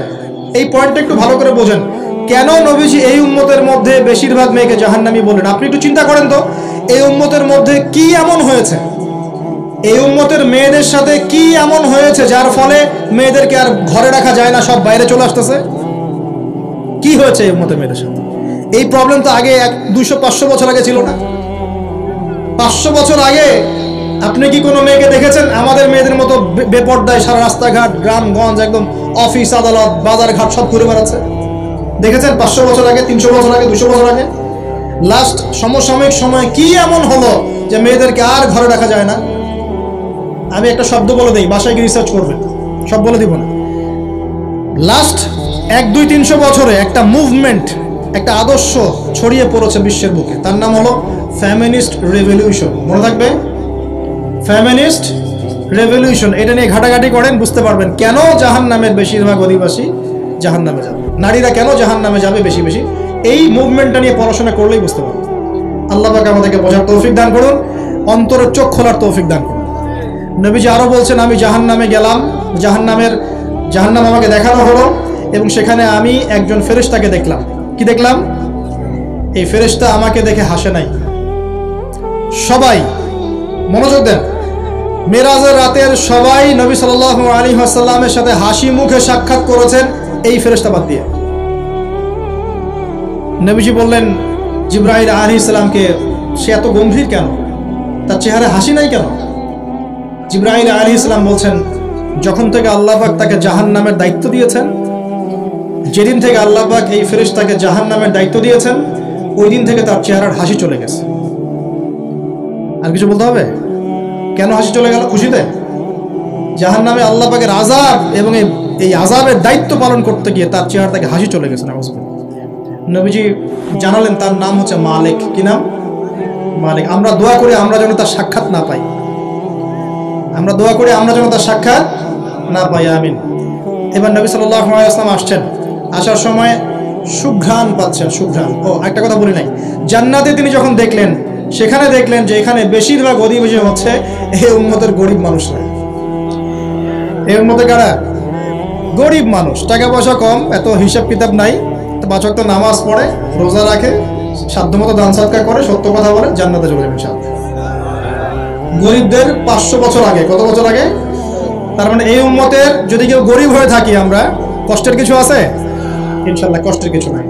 এই পয়েন্টটা একটু ভালো করে বোঝেন। কেন নবীজি এই উম্মতের মধ্যে বেশিরভাগ মেয়েকে জাহান্নামী বললেন? আপনি একটু চিন্তা করেন তো, এই উম্মতের মধ্যে কি এমন হয়েছে, এই উম্মতের মেয়েদের সাথে কি এমন হয়েছে যার ফলে মেয়েদেরকে আর ঘরে রাখা যায় না, সব বাইরে চলে আসতেছে? কি হয়েছে এই উম্মতের মেয়েদের সাথে? এই প্রবলেম তো আগে 200-500 বছর আগে ছিল না। 500 বছর আগে আপনি কি কোনো মেয়েকে দেখেছেন আমাদের মেয়েদের মতো বেপর্দায় সারা রাস্তাঘাট, গ্রামগঞ্জ, একদম অফিস আদালত বাজার ঘাট সব ঘুরে বেড়াচ্ছে? দেখেছেন 500 বছর আগে, 300 বছর আগে, 200 বছর আগে? লাস্ট সমসাময়িক সময় কি এমন হলো যে মেয়েদেরকে আর ঘরে রাখা যায় না? আমি একটা শব্দ বলে দিই, বাসায় গিয়ে রিসার্চ করবেন, সব বলে দিব না। লাস্ট 100-200-300 বছরে একটা মুভমেন্ট, একটা আদর্শ ছড়িয়ে পড়েছে বিশ্বের বুকে, তার নাম হলো ফেমিনিস্ট রেভলিউশন। মনে থাকবে, ফেমিনিস্ট রেভলিউশন। এটা নিয়ে ঘাটাঘাটি করেন, বুঝতে পারবেন কেন জাহান্নামের বেশিরভাগ অধিবাসী জাহান্নামে যাবে, নারীরা কেন জাহান্নামে যাবে বেশি বেশি। এই মুভমেন্টটা নিয়ে পড়াশোনা করলেই বুঝতে পারবেন। আল্লাহ পাক আমাদেরকে বোঝার তৌফিক দান করুন, অন্তরের চোখ খোলার তৌফিক দান করুন। নবীজি আরো বলছেন আমি জাহান্নামে গেলাম, জাহান্নাম আমাকে দেখানো হলো, এবং সেখানে আমি একজন ফেরেশতাকে দেখলাম। কি দেখলাম? এই ফেরেশতা আমাকে দেখে হাসে নাই। সবাই মনোযোগ দেন, মেরাজের রাতের সবাই নবী সাল্লাল্লাহু আলাইহি ওয়াসাল্লামের সাথে হাসি মুখে সাক্ষাৎ করেছেন এই ফেরেশতা বাদ দিয়ে। নবীজি বললেন জিবরাইল আলাইহিস সালামকে, সে এত গম্ভীর কেন, তার চেহারা হাসি নাই কেন? জিবরাইল আলাইহিস সালাম বলছেন যখন থেকে আল্লাহ পাক তাকে জাহান্নামের দায়িত্ব দিয়েছেন, যেদিন থেকে আল্লাহ পাক এই ফেরেশতাকে জাহান্নামের দায়িত্ব দিয়েছেন, ওই দিন থেকে তার চেহারার হাসি চলে গেছে। আর কিছু বলতে হবে? কেন হাসি চলে গেল? খুশিতে? জাহান্নামে আল্লাহ পাকের আযাব এবং এই আযাবের দায়িত্ব পালন করতে গিয়ে তার চেহারা থেকে হাসি চলে গেছে। নবীজি জানালেন তার নাম হচ্ছে মালিক। কি নাম? মালিক। আমরা দোয়া করি আমরা যেন তার সাক্ষাৎ না পাই, আমরা দোয়া করি আমরা যেন তার সাক্ষাৎ না পাই, আমিন। এবার নবী সাল্লাল্লাহু আলাইহি ওয়াসাল্লাম আসছেন, আসার সময় সুঘ্রাণ পাচ্ছেন, সুঘ্রাণ। ও একটা কথা বলি নাই, জান্নাতে তিনি যখন দেখলেন, সেখানে দেখলেন যে এখানে বেশিরভাগ অধিবাসী হচ্ছে এই উম্মতের গরিব মানুষরা। এই উম্মতে কারা? গরিব মানুষ, টাকা পয়সা কম, এত হিসাব কিতাব নাই, 5 ওয়াক্ত নামাজ পড়ে, রোজা রাখে, সাধ্যমতো দান সদকা করে, সত্য কথা বলে, জান্নাতে চলে যাবেন ইনশাআল্লাহ। গরিবদের 500 বছর আগে, কত বছর আগে? তার মানে এই উম্মতের যদি কেউ গরিব হয়ে থাকি আমরা, কষ্টের কিছু আছে? ইনশাআল্লাহ কষ্টের কিছু নাই।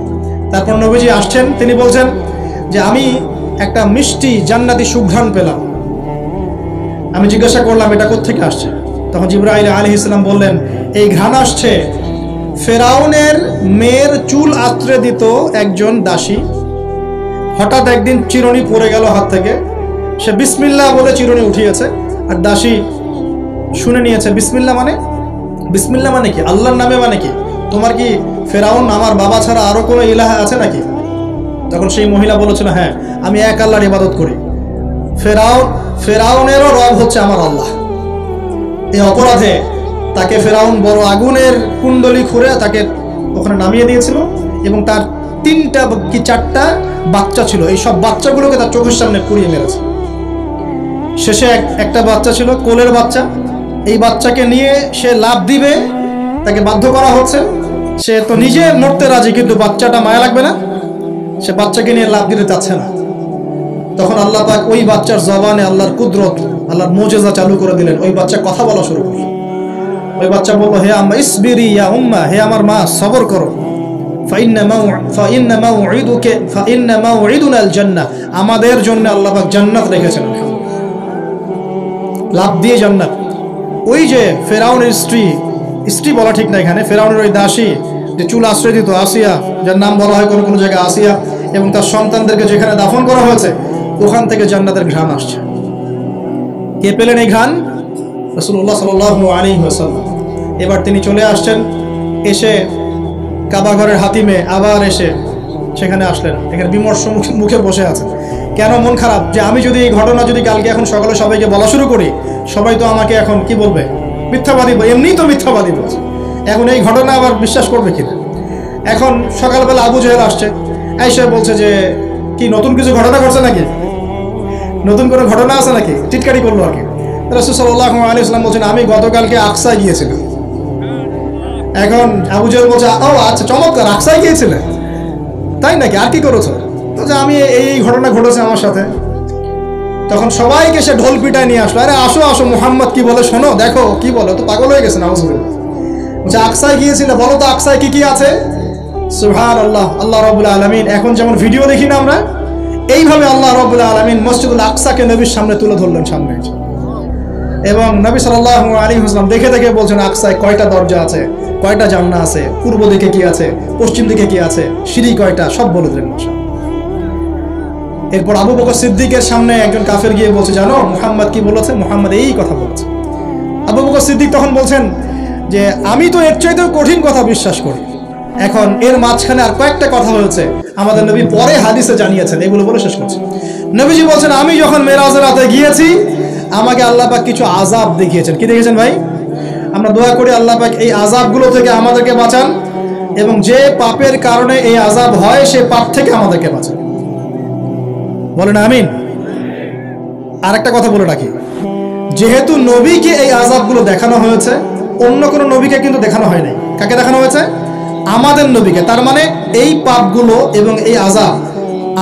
তারপর নবীজি আসছেন, তিনি বলছেন যে আমি একটা মিষ্টি জান্নাতি সুঘ্রাণ পেলাম। আমি জিজ্ঞাসা করলাম এটা কোত্থেকে আসছে? তখন জিবরাইল আলাইহিস সালাম বললেন এই ঘ্রাণ আসছে ফেরাউনের মেয়ের চুল আঁচড়ে দিত একজন দাসী। হঠাৎ একদিন চিরুনি পড়ে গেল হাত থেকে, সে বিসমিল্লাহ বলে চিরুনি উঠিয়েছে, আর দাসী শুনে নিয়েছে বিসমিল্লাহ মানে কি, আল্লাহর নামে মানে কি, তোমার কি ফেরাউন আমার বাবা ছাড়া আরো কোনো ইলাহ আছে নাকি? তখন সেই মহিলা বলেছিল, হ্যাঁ আমি এক আল্লাহর ইবাদত করি, ফেরাউনেরও রব হচ্ছে আমার আল্লাহ। এই অপরাধে তাকে ফেরাউন বড় আগুনের কুণ্ডলি খুঁড়ে তাকে ওখানে নামিয়ে দিয়েছিল, এবং তার 3টা কি 4টা বাচ্চা ছিল, এই সব বাচ্চাগুলোকে তার চোখের সামনে পুড়িয়ে মেরেছে। শেষে একটা বাচ্চা ছিল কোলের বাচ্চা, এই বাচ্চাকে নিয়ে সে লাফ দিবে, তাকে বাধ্য করা হচ্ছে, সে তো নিজে মরতে রাজি, কিন্তু বাচ্চাটা মায়া লাগবে না, সে বাচ্চাকে নিয়ে লাফ দিতে চাচ্ছে না। তখন আল্লাহ পাক ওই বাচ্চার জবানে আল্লাহর কুদরত, আল্লাহর মুজিজা চালু করে দিলেন। ওই বাচ্চা কথা বলা শুরু করল। ওই বাচ্চা বলল, হে আম্মা ইসবিরি ইয়া উম্মা, হে আমার মা সবর করো, ফাইন্না মাউইদুনাল জান্নাহ, আমাদের জন্য আল্লাহ পাক জান্নাত রেখেছেন। লাভ দিয়ে জান্নাত। ওই যে ফেরাউনের স্ত্রী বলা ঠিক না এখানে, ফেরাউনের ওই দাসী যে চুল আশ্রয় দিত, আসিয়া, যার নাম বলা হয় কোনো জায়গায় আসিয়া, এবং তার সন্তানদেরকে যেখানে দাফন করা হয়েছে ওখান থেকে জান্নাতের ঘ্রাণ আসছে। কে পেলেন এই ঘ্রাণ? রাসূলুল্লাহ সাল্লাল্লাহু আলাইহি ওয়াসাল্লাম। এবার তিনি চলে আসছেন, এসে কাবা ঘরের হাতিমে আবার এসে সেখানে আসলেন, এখানে বিমর্ষ মুখে বসে আছেন। কেন মন খারাপ? যে আমি যদি এই ঘটনা যদি কালকে এখন সকালে সবাইকে বলা শুরু করি, সবাই তো আমাকে এখন কি বলবে? মিথ্যাবাদী, এমনিই তো মিথ্যাবাদী বলছে, এখন এই ঘটনা আবার বিশ্বাস করবে কিনা? এখন সকালবেলা আবু জেহেল আসছে, আয়েশা বলছে যে কি নতুন কিছু ঘটনা ঘটছে নাকি, নতুন কোনো ঘটনা আছে নাকি, টিটকারি করলো আর কি। রাসূল সাল্লাল্লাহু আলাইহি ওয়াসাল্লাম বলছেন, আমি গতকালকে আকসায় গিয়েছিলাম। এখন আবু জেহেল বলছে, ও আচ্ছা চমৎকার, আকসায় গিয়েছিলে, তাই নাকি, আর কি করেছো? তো যে আমি এই ঘটনা ঘটেছে আমার সাথে। তখন সবাইকে সে ঢোল পিটায় নিয়ে আসলো, আরে আসো আসো, মুহাম্মদ কি বলে শোনো, দেখো কি বলে, তো পাগল হয়ে গেছে। নাউজুবিল্লাহ। বলছে আকসায় গিয়েছিলে, বলো তো আকসায় কি কি আছে? সুবহানাল্লাহ, আল্লাহ রাব্বুল আলামিন, এখন যেমন ভিডিও দেখি না আমরা, এইভাবে আল্লাহ রাব্বুল আলামিন মসজিদুল আকসাকে নবীর সামনে তুলে ধরলেন সামনে, এবং নবী সাল্লাল্লাহু আলাইহি ওয়াসাল্লাম দেখে দেখে বলছেন আকসায় কয়টা দরজা আছে, কয়টা জান্নাত আছে, পূর্ব দিকে কি আছে, পশ্চিম দিকে কি আছে, সিঁড়ি কয়টা, সব বলে দিলেন। এরপর আবু বকর সিদ্দিকের সামনে একজন কাফের গিয়ে বলছে, জানো মুহাম্মদ কি বলেছে? মুহাম্মদ এই কথা বলেছে। আবু বকর সিদ্দিক তখন বলছেন যে আমি তো এর চাইতেও কঠিন কথা বিশ্বাস করি। এখন এর মাঝখানে আর কয়েকটা কথা হয়েছে, আমাদের নবী পরে হাদিসে জানিয়েছেন, এগুলো বলে শেষ করছে। নবীজি বলছেন, আমি যখন মেরাজের রাতে গিয়েছি, আমাকে আল্লাহ পাক কিছু আযাব দেখিয়েছেন। কি দেখেছেন ভাই? আমরা দোয়া করি আল্লাহ পাক এই আযাবগুলো থেকে আমাদেরকে বাঁচান, এবং যে পাপের কারণে এই আযাব হয় সেই পাপ থেকে আমাদেরকে বাঁচান। বলেন আমিন। আর একটা কথা বলে রাখি, যেহেতু নবীকে এই আযাবগুলো দেখানো হয়েছে, অন্য কোনো নবীকে কিন্তু দেখানো হয় নাই। কাকে দেখানো হয়েছে? আমাদের নবীকে। তার মানে এই পাপগুলো এবং এই আযাব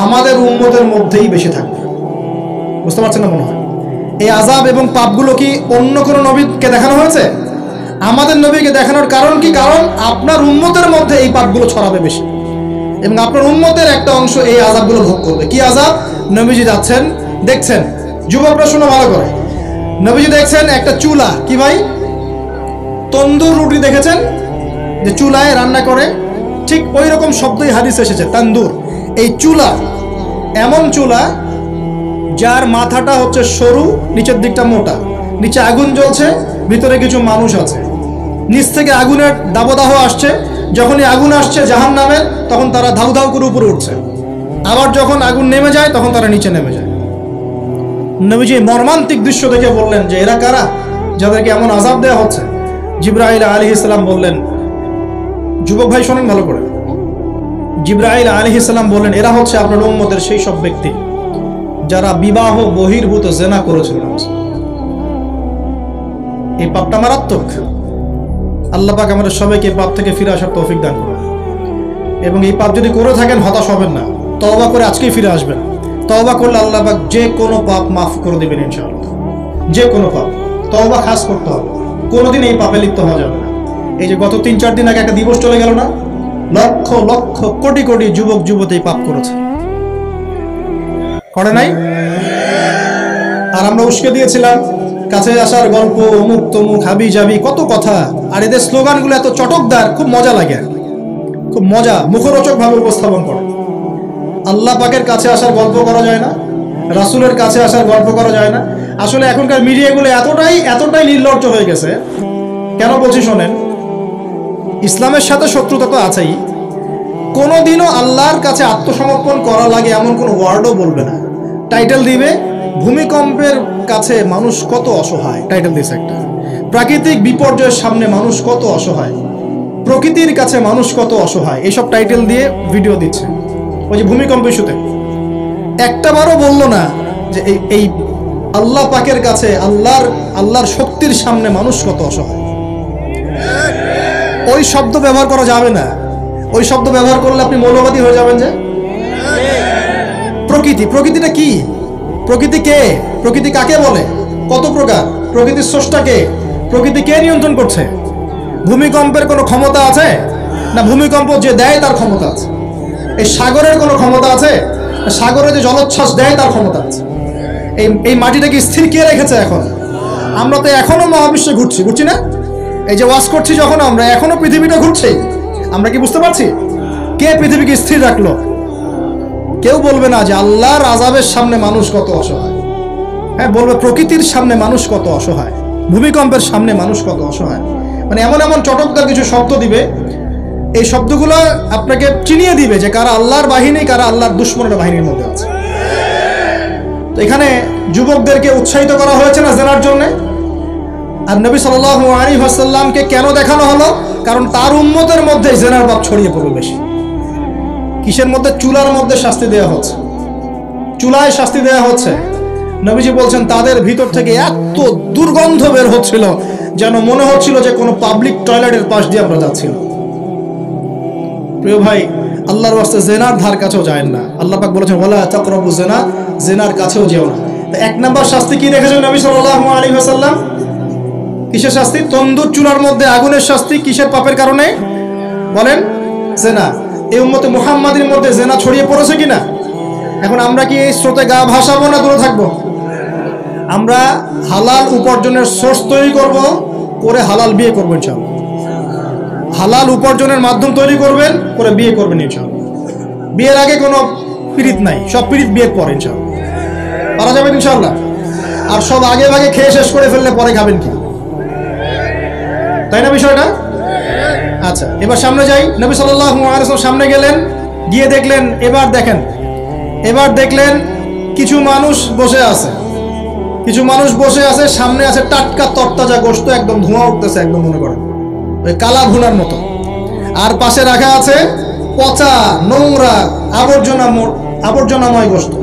আমাদের উম্মতের মধ্যেই বেশি থাকবে। বুঝতে পারছেন না মনে হয়? এই আযাব এবং পাপগুলো কি অন্য কোনো নবীকে দেখানো হয়েছে? আমাদের নবীকে দেখানোর কারণ কি? কারণ আপনার উম্মতের মধ্যে এই পাপগুলো ছড়াবে বেশি, এবং আপনার উম্মতের একটা অংশ এই আযাবগুলো ভোগ করবে। কি আযাব? নবীজি যাচ্ছেন, দেখছেন, যুবকরা শুনে ভালো করে, নবীজি দেখছেন একটা চুলা, কি ভাই, তন্দুর রুটি দেখেছেন যে চুলায় রান্না করে, ঠিক ওই রকম শব্দই হাদিসে এসেছে, তান্দুর। এই চুলা এমন চুলা যার মাথাটা হচ্ছে সরু, নিচের দিকটা মোটা, নিচে আগুন জ্বলছে, ভিতরে কিছু মানুষ আছে, নিচ থেকে আগুনের দাবদাহ আসছে। যখনই আগুন আসছে জাহান্নামের, তখন তারা ধাউ ধাউ করে উপরে উঠছে, আবার যখন আগুন নেমে যায় তখন তারা নিচে নেমে যায়। নবীজি মর্মান্তিক দৃশ্য দেখে বললেন যে এরা কারা, যাদেরকে এমন আযাব দেওয়া হচ্ছে? জিবরাইল আলাইহিস সালাম বললেন, যুবক ভাই শোনেন ভালো করে, জিবরাইল আলাইহিস সালাম বললেন, এরা হচ্ছে আপনার উম্মতের সেই সব ব্যক্তি যারা বিবাহ বহির্ভূত জিনা করেছিল। এই পাপটা মারাত্মক। আল্লাহ পাক আমাদের সবাইকে এই পাপ থেকে ফিরে আসার তৌফিক দান করুন, এবং এই পাপ যদি করে থাকেন হতাশ হবেন না, তওবা করে আজকেই ফিরে আসবেন। তওবা করলে আল্লাহ পাক যে কোনো পাপ মাফ করে দেবেন ইনশাআল্লাহ। যে কোনো পাপ তওবা খাস করতে হবে, কোনোদিন এই পাপে লিপ্ত হওয়া যাবে না। এই যে গত 3-4 দিন আগে একটা দিবস চলে গেল না, লক্ষ লক্ষ কোটি কোটি যুবক যুবতী পাপ করেছে, করে নাই? আর আমরা উস্কে দিয়েছিলাম, কাছে আসার গল্প, অমুক তমুক, হাবি জাবি, কত কথা। আর এদের স্লোগানগুলো এত চটকদার, খুব মজা লাগে, খুব মজা, মুখরোচক ভাবে উপস্থাপন করে। আল্লাহ পাকের কাছে আসার গল্প করা যায় না, রাসূলের কাছে আসার গল্প করা যায় না। আসলে এখনকার মিডিয়াগুলো এতটাই নির্লজ্জ হয়ে গেছে। কেন বলছি শোনেন, ইসলামের সাথে শত্রুতা তো আছেই, কোনোদিনও আল্লাহর কাছে আত্মসমর্পণ করা লাগে এমন কোনো ওয়ার্ডও বলবে না। টাইটেল দিবে ভূমিকম্পের কাছে মানুষ কত অসহায়, টাইটেল দিয়েছে একটা। প্রাকৃতিক বিপর্যয়ের সামনে মানুষ কত অসহায়, প্রকৃতির কাছে মানুষ কত অসহায়, এইসব টাইটেল দিয়ে ভিডিও দিচ্ছে। ওই যে ভূমিকম্প ইস্যুতে একটাবারও বললো না যে এই আল্লাহ পাকের কাছে, আল্লাহর শক্তির সামনে মানুষ কত অসহায়। ওই শব্দ ব্যবহার করা যাবে না। ওই শব্দ ব্যবহার করলে আপনি মৌলবাদী হয়ে যাবেন। যে প্রকৃতিটা কি? প্রকৃতি কে? প্রকৃতি কাকে বলে? কত প্রকার? প্রকৃতির স্রষ্টা কে? প্রকৃতি কে নিয়ন্ত্রণ করছে? ভূমিকম্পের কোনো ক্ষমতা আছে না? ভূমিকম্প যে দেয় তার ক্ষমতা আছে। এই সাগরের কোনো ক্ষমতা আছে? সাগরে যে জলোচ্ছ্বাস দেয় তার ক্ষমতা আছে। এই মাটিটাকে স্থির কে রেখেছে? এখন আমরা তো এখনো মহাবিশ্বে ঘুরছি না? এই যে ওয়াজ করছি যখন আমরা, এখনো পৃথিবীটা ঘুরছে। আমরা কি বুঝতে পারছি কে পৃথিবীকে স্থির রাখলো? কেউ বলবে না যে আল্লাহর আযাবের সামনে মানুষ কত অসহায়। হ্যাঁ, বলবে প্রকৃতির সামনে মানুষ কত অসহায়, ভূমিকম্পের সামনে মানুষ কত অসহায়। মানে এমন চটকদার কিছু শব্দ দিবে, এই শব্দগুলো আপনাকে চিনিয়ে দিবে যে কারা আল্লাহর বাহিনী, কারা আল্লাহর দুশমনের বাহিনীর মধ্যে আছে। তো এখানে যুবকদেরকে উৎসাহিত করা হয়েছে না জেনার জন্য। আর নবী সাল্লাল্লাহু আলাইহি ওয়াসাল্লামকে কেন দেখানো হলো? কারণ তার উম্মতের মধ্যে জেনার ভাব ছড়িয়ে পড়বে বেশি। কিসের মধ্যে? চুলার মধ্যে শাস্তি দেওয়া হচ্ছে, চুলায় শাস্তি দেওয়া হচ্ছে। নবীজি বলছেন তাদের ভিতর থেকে এত দুর্গন্ধ বের হচ্ছিল যেন মনে হচ্ছিল যে কোনো পাবলিক টয়লেটের পাশ দিয়ে আমরা যাচ্ছিলাম। প্রিয় ভাই, আল্লাহর ওয়াস্তে জেনার ধার কাছেও যায় না। আল্লাহ পাক বলেছেন ওয়ালা তাকরাবু জিনা, জেনার কাছেও যেও না। তো এক নাম্বার শাস্তি কি রেখেছেন নবী সাল্লাল্লাহু আলাইহি ওয়াসাল্লাম? কিসের শাস্তি? তন্দুর চুলার মধ্যে আগুনের শাস্তি। কিসের পাপের কারণে? বলেন, জেনা। এই উম্মতে মুহাম্মাদের মধ্যে জেনা ছড়িয়ে পড়েছে কিনা? এখন আমরা কি এই স্রোতে গা ভাসাবো না দূরে থাকবো? আমরা হালাল উপার্জনের সোর্স তৈরি করব, করে হালাল বিয়ে করবো ইনশাআল্লাহ। হালাল উপার্জনের মাধ্যম তৈরি করবেন, করে বিয়ে করবেন ইনশাআল্লাহ। বিয়ের আগে কোনো পীড়িত নাই, সব পীড়িত বিয়ের পর ইনশাআল্লাহ পারা যাবে ইনশাআল্লাহ। আর সব আগে ভাগে খেয়ে শেষ করে ফেললে পরে খাবেন কি? তাই না বিষয়টা? আচ্ছা, এবার সামনে যাই। নবী সাল্লাল্লাহু আলাইহি ওয়াসাল্লাম সামনে গেলেন, গিয়ে দেখলেন, এবার দেখলেন কিছু মানুষ বসে আছে, সামনে আছে টাটকা তরতাজা গোশত, একদম ধোঁয়া উঠতেছে, একদম মনে করেন ওই কালা ভুনার মতো। আর পাশে রাখা আছে পচা, নোংরা, আবর্জনাময় গোশত।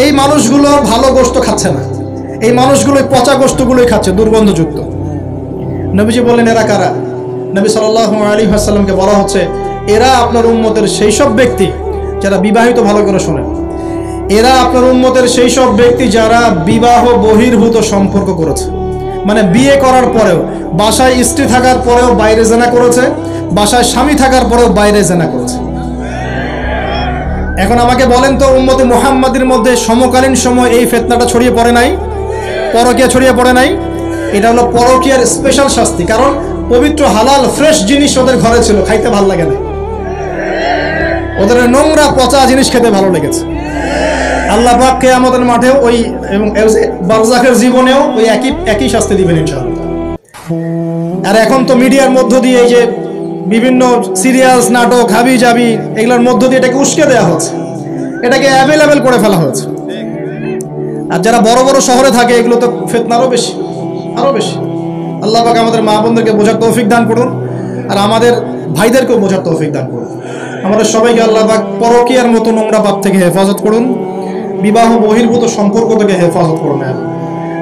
এই মানুষগুলো ভালো গোশত খাচ্ছে না, এই মানুষগুলো পচা গোশতগুলোই খাচ্ছে, দুর্গন্ধযুক্ত। নবীজি বললেন এরা কারা? নবী সাল্লাল্লাহু আলাইহি ওয়াসাল্লামকে বলা হচ্ছে এরা আপনার উম্মতের সেই সব ব্যক্তি যারা বিবাহিত, ভালো করে শোনেন, এরা আপনার উম্মতের সেই সব ব্যক্তি যারা বিবাহ বহির্ভূত সম্পর্ক করেছে। মানে বিয়ে করার পরেও, বাসায় স্ত্রী থাকার পরেও বাইরে জেনা করেছে, বাসায় স্বামী থাকার পরেও বাইরে জেনা করেছে। এখন আমাকে বলেন তো, উম্মতে মুহাম্মাদের মধ্যে সমকালীন সময় এই ফিতনাটা ছড়িয়ে পড়ে নাই? পরকীয়া ছড়িয়ে পড়ে নাই? এটা হলো পরকীয়ার স্পেশাল শাস্তি। কারণ পবিত্র হালাল ফ্রেশ জিনিস ওদের ঘরে ছিল, খাইতে ভালো লাগে না, ওদের নোংরা পচা জিনিস খেতে ভালো লেগেছে। আল্লাহ পাক কিয়ামতের মাঠেও ওই এবং বারজাখের জীবনেও ওই একই শাস্তি দিবেন ইনশাআল্লাহ। আর এখন তো মিডিয়ার মধ্য দিয়ে এই যে বিভিন্ন সিরিয়ালস, নাটক, হাবি জাবি, এগুলোর মধ্য দিয়ে এটাকে উস্কে দেওয়া হচ্ছে, এটাকে অ্যাভেলেবেল করে ফেলা হয়েছে। আর যারা বড় বড় শহরে থাকে এগুলো তো ফিতনা আরো বেশি। আল্লাহ পাক আমাদের মা বোনদেরকে বোঝার তৌফিক দান করুন, আর আমাদের ভাইদেরকেও বোঝার তৌফিক দান করুন। আমাদের সবাইকে আল্লাহ পাক পরকীয়ার মতো নোংরা পাপ থেকে হেফাজত করুন, বিবাহ বহির্ভূত সম্পর্ক থেকে হেফাজত করুন।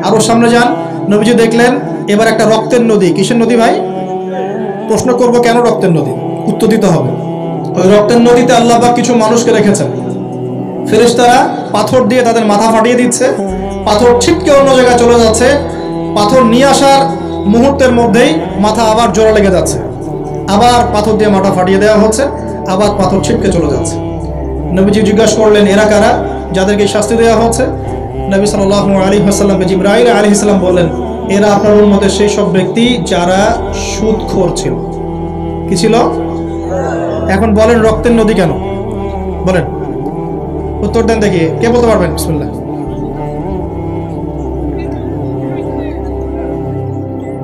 আরো সামনে যান, নবীজি দেখলেন এবার একটা রক্তের নদী। কিসের নদী ভাই? প্রশ্ন করব কেন রক্তের নদী? উত্তর দিতে হবে। ওই রক্তের নদীতে আল্লাহ পাক কিছু মানুষকে রেখেছেন, ফেরেশতারা পাথর দিয়ে তাদের মাথা ফাটিয়ে দিচ্ছে, পাথর ছিটকে অন্য জায়গায় চলে যাচ্ছে, পাথর নিয়ে আসার মুহূর্তের মধ্যেই মাথা আবার জোড়া লেগে যাচ্ছে, আবার পাথর দিয়ে মাথা ফাটিয়ে দেওয়া হচ্ছে, আবার পাথর ছিটকে চলে যাচ্ছে। নবীজি জিজ্ঞাসা করলেন এরা কারা যাদেরকে শাস্তি দেওয়া হচ্ছে? নবী সাল্লাল্লাহু আলাইহি ওয়াসাল্লামকে জিবরাইল আলাইহিস সালাম বললেন এরা আপনার উম্মতের সেই সব ব্যক্তি যারা সুদখোর ছিল। কি ছিল? এখন বলেন রক্তের নদী কেন? বলেন, উত্তর দেন দেখি, কে বলতে পারবেন? বিসমিল্লাহ।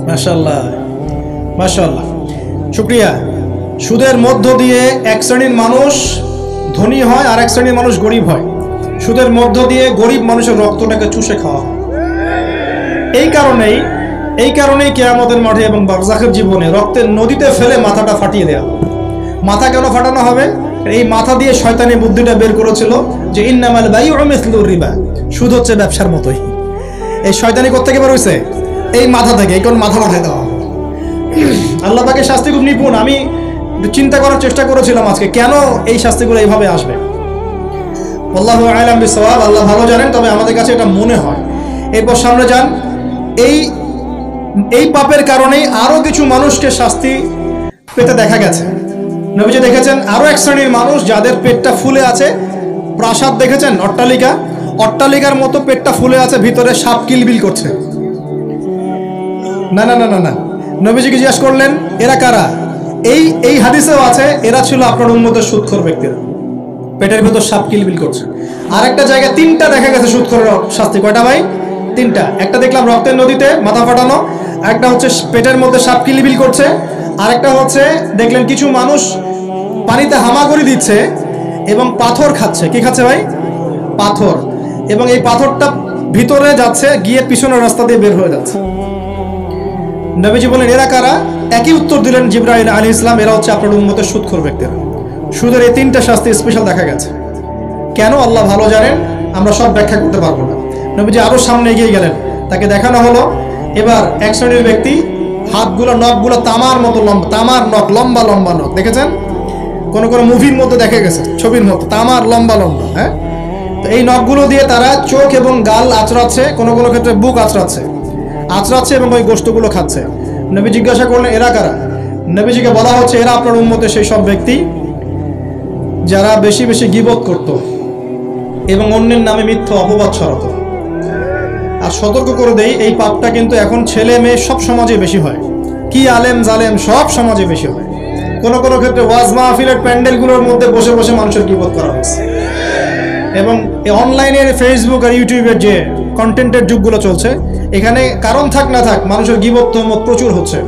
মাশাআল্লাহ, মাশাআল্লাহ, শুকরিয়া। সুদের মধ্য দিয়ে এক শ্রেণীর মানুষ ধনী হয় আর এক শ্রেণীর মানুষ গরিব হয়। সুদের মধ্য দিয়ে গরিব মানুষের রক্তটাকে চুষে খাওয়া হয়। এই কারণেই কিয়ামতের মাঠে এবং বারজাখের জীবনে রক্তের নদীতে ফেলে মাথাটা ফাটিয়ে দেওয়া। মাথা কেন ফাটানো হবে? এই মাথা দিয়ে শয়তানি বুদ্ধিটা বের করেছিল যে ইন্নামাল বাইউ মিসলুর রিবা, সুদ হচ্ছে ব্যবসার মতোই। এই শয়তানি কোত্থেকে বের হইছে? এই মাথা থেকে। এই কোন মাথা ফাটাই দেওয়া। আল্লাহ পাকের শাস্তি খুব নিপুণ। আমি চিন্তা করার চেষ্টা করেছিলাম আজকে কেন এই শাস্তিগুলো এইভাবে আসবে। আল্লাহু আ'লাম বিসওয়াব, আল্লাহ ভালো জানেন, তবে আমাদের কাছে এটা মনে হয়। এরপর সামনে যান। এই পাপের কারণেই আরো কিছু মানুষকে শাস্তি পেতে দেখা গেছে। নবীজি দেখেছেন আরো এক শ্রেণীর মানুষ যাদের পেটটা ফুলে আছে। প্রাসাদ দেখেছেন? অট্টালিকার মতো পেটটা ফুলে আছে, ভিতরে সাপ কিলবিল করছে। না না না না না, নবীজিকে জিজ্ঞাসা করলেন এরা কারা? এই হাদিসেও আছে এরা ছিল আপনার উম্মতের সুদখোর ব্যক্তিরা, পেটের ভিতর সাপ কিলবিল করছে। আর একটা জায়গায় তিনটা দেখা গেছে সুদখোরের শাস্তি। কয়টা ভাই? তিনটা। একটা দেখলাম রক্তের নদীতে মাথা ফাটানো, একটা হচ্ছে পেটের মধ্যে সাপ কিলবিল করছে, আর একটা হচ্ছে দেখলেন কিছু মানুষ পানিতে হামাগুড়ি দিচ্ছে এবং পাথর খাচ্ছে। কি খাচ্ছে ভাই? পাথর। এবং এই পাথরটা ভিতরে যাচ্ছে, গিয়ে পিছনের রাস্তা দিয়ে বের হয়ে যাচ্ছে। নবীজি বলেন এরা কারা? একই উত্তর দিলেন জিবরাইল আলাইহিস সালাম, এরা হচ্ছে আপনার উম্মতের সুদখোর ব্যক্তিরা। সুদের এই তিনটা শাস্তি স্পেশাল দেখা গেছে। কেন আল্লাহ ভালো জানেন, আমরা সব ব্যাখ্যা করতে পারবো না। নবীজি আরো সামনে এগিয়ে গেলেন, তাকে দেখানো হলো এবার এক শ্রেণীর ব্যক্তি, হাতগুলো নখগুলো তামার মতো লম্বা, তামার নখ, লম্বা লম্বা নখ। দেখেছেন? কোন কোন মুভির মধ্যে দেখা গেছে, ছবির মতো তামার লম্বা লম্বা। হ্যাঁ, তো এই নখগুলো দিয়ে তারা চোখ এবং গাল আঁচড়াচ্ছে, কোনো কোনো ক্ষেত্রে বুক আঁচড়াচ্ছে এবং ওই গোশতগুলো খাচ্ছে। নবী জিজ্ঞাসা করলেন এরা কারা? নবীজিকে বলা হচ্ছে এরা আপনার উম্মতের সেই সব ব্যক্তি যারা বেশি বেশি গীবত করত এবং অন্যের নামে মিথ্যা অপবাদ ছড়াতো। আর সতর্ক করে দেই, এই পাপটা কিন্তু এখন ছেলে মেয়ে সব সমাজে বেশি হয়। কি আলেম জালেম সব সমাজে বেশি হয়। কোনো কোনো ক্ষেত্রে ওয়াজ মাহফিলের প্যান্ডেলগুলোর মধ্যে বসে বসে মানুষের গীবত করা হচ্ছে। এবং অনলাইনের ফেসবুক আর ইউটিউবের যে কন্টেন্টের যুগগুলো চলছে, এখানে কারণ থাক না থাক মানুষের গীবত তহমত প্রচুর হচ্ছে।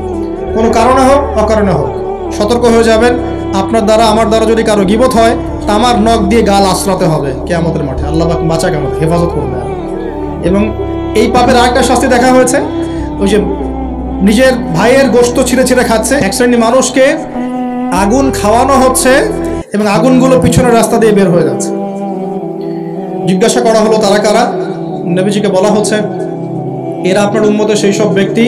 কোনো কারণে হোক অকারণে হোক, সতর্ক হয়ে যাবেন। আপনার দ্বারা আমার দ্বারা যদি কারো গীবত হয়, তামার নখ দিয়ে গাল আশ্রাতে হবে কিয়ামতের মাঠে। আল্লাহ পাক বাঁচা কেমন হেফাজত করবে। এবং এই পাপের আরেকটা শাস্তি দেখা হয়েছে, ওই যে নিজের ভাইয়ের গোশত ছিঁড়ে ছিঁড়ে খাচ্ছে। এক শ্রেণীর মানুষকে আগুন খাওয়ানো হচ্ছে এবং আগুনগুলো পিছনের রাস্তা দিয়ে বের হয়ে যাচ্ছে। জিজ্ঞাসা করা হলো তারা কারা? নবীজিকে বলা হচ্ছে এরা আপনার উম্মতের সেই সব ব্যক্তি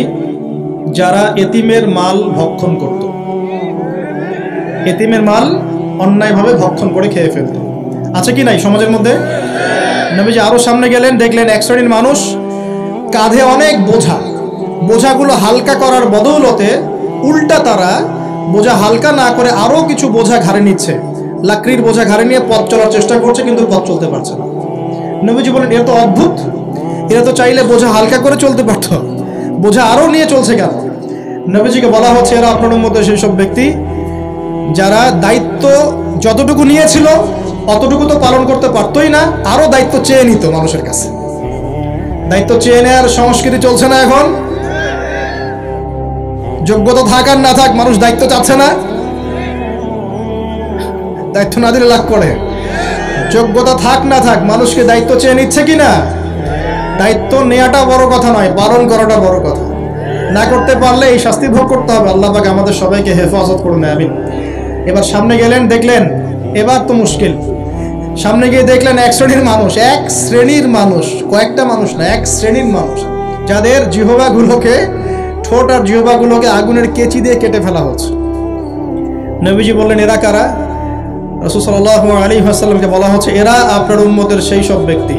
যারা এতিমের মাল ভক্ষণ করত। এতিমের মাল অন্যায়ভাবে ভক্ষণ করে খেয়ে ফেলত। আছে কি নাই সমাজের মধ্যে? নবীজি আরো সামনে গেলেন, দেখলেন এক শ্রেণীর মানুষ কাঁধে অনেক বোঝাগুলো হালকা করার বদৌলতে উল্টা তারা বোঝা হালকা না করে আরো কিছু বোঝা ঘাড়ে নিচ্ছে। লাকড়ির বোঝা ঘাড়ে নিয়ে পথ চলার চেষ্টা করছে, কিন্তু পথ চলতে পারছে না। নবীজি বলেন এরা তো অদ্ভুত, এরা তো চাইলে বোঝা হালকা করে চলতে পারত, বোঝা আরো নিয়ে চলছে কেন? নবীজিকে বলা হচ্ছে এরা আপনার মধ্যে সেই সব ব্যক্তি যারা দায়িত্ব যতটুকু নিয়েছিল অতটুকু তো পালন করতে পারতোই না, আরো দায়িত্ব চেয়ে নিত মানুষের কাছে। দায়িত্ব চেয়ে নেওয়ার সংস্কৃতি চলছে না এখন। যোগ্যতা থাক আর না থাক, মানুষ দায়িত্ব চাচ্ছে না। দায়িত্ব না দিলে লাভ করে। যোগ্যতা থাক না থাক, মানুষকে দায়িত্ব চেয়ে নিচ্ছে কিনা। দায়িত্ব নেওয়াটা বড় কথা নয়, পালন করাটা বড় কথা। না করতে পারলে এই শাস্তি ভোগ করতে হবে। আল্লাহ পাক আমাদের সবাইকে হেফাজত করুন, আমিন। এবার সামনে গেলেন, দেখলেন এবার তো মুশকিল। সামনে গিয়ে দেখলেন এক শ্রেণীর মানুষ, কয়েকটা মানুষ না, এক শ্রেণীর মানুষ যাদের জিহ্বাগুলোকে, ঠোঁট আর জিহ্বাগুলোকে আগুনের কেচি দিয়ে কেটে ফেলা হচ্ছে। নবীজি বললেন এরা কারা? রাসূল সাল্লাল্লাহু আলাইহি ওয়াসাল্লামকে বলা হচ্ছে এরা আপনার উম্মতের সেই সব ব্যক্তি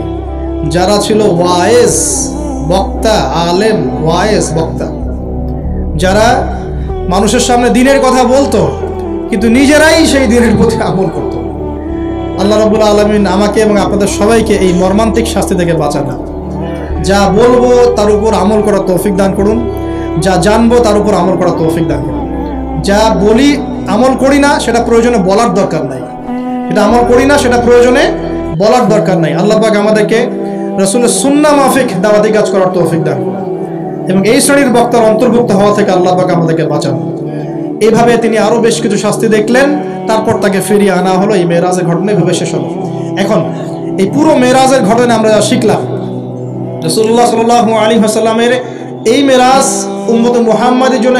যারা ছিল ওয়াইজ বক্তা, আলেম ওয়াইজ বক্তা, যারা মানুষের সামনে দ্বীনের কথা বলতো কিন্তু নিজেরাই সেই দ্বীনের প্রতি আমল করত। আল্লাহ রাব্বুল আলামিন আমাকে এবং আপনাদের সবাইকে এই মর্মান্তিক শাস্তি থেকে বাঁচান। যা বলবো তার উপর আমল করার তৌফিক দান করুন, যা জানবো তার উপর আমল করার তৌফিক দান করুন। যা বলি আমল করি না সেটা প্রয়োজনে বলার দরকার নাই, এটা আমল করি না সেটা প্রয়োজনে বলার দরকার নাই। আল্লাহ পাক আমাদেরকে রাসূলের সুন্নাহ মাফিক দাওয়াতি কাজ করার তৌফিক দান করুন এবং এই শ্রেণীর বক্তার অন্তর্ভুক্ত হওয়া থেকে আল্লাহ পাক আমাদেরকে বাঁচান। এইভাবে তিনি আরো বেশ কিছু শাস্তি দেখলেন, তারপর তাকে ফিরিয়ে আনা হলো। এই মেরাজের ঘটনা এভাবে শেষ হলো। এখন এই পুরো মেরাজের ঘটনা আমরা যা শিখলাম, রাসূলুল্লাহ সাল্লাল্লাহু আলাইহি ওয়াসাল্লামের এই মেরাজ উম্মতে মুহাম্মাদের জন্য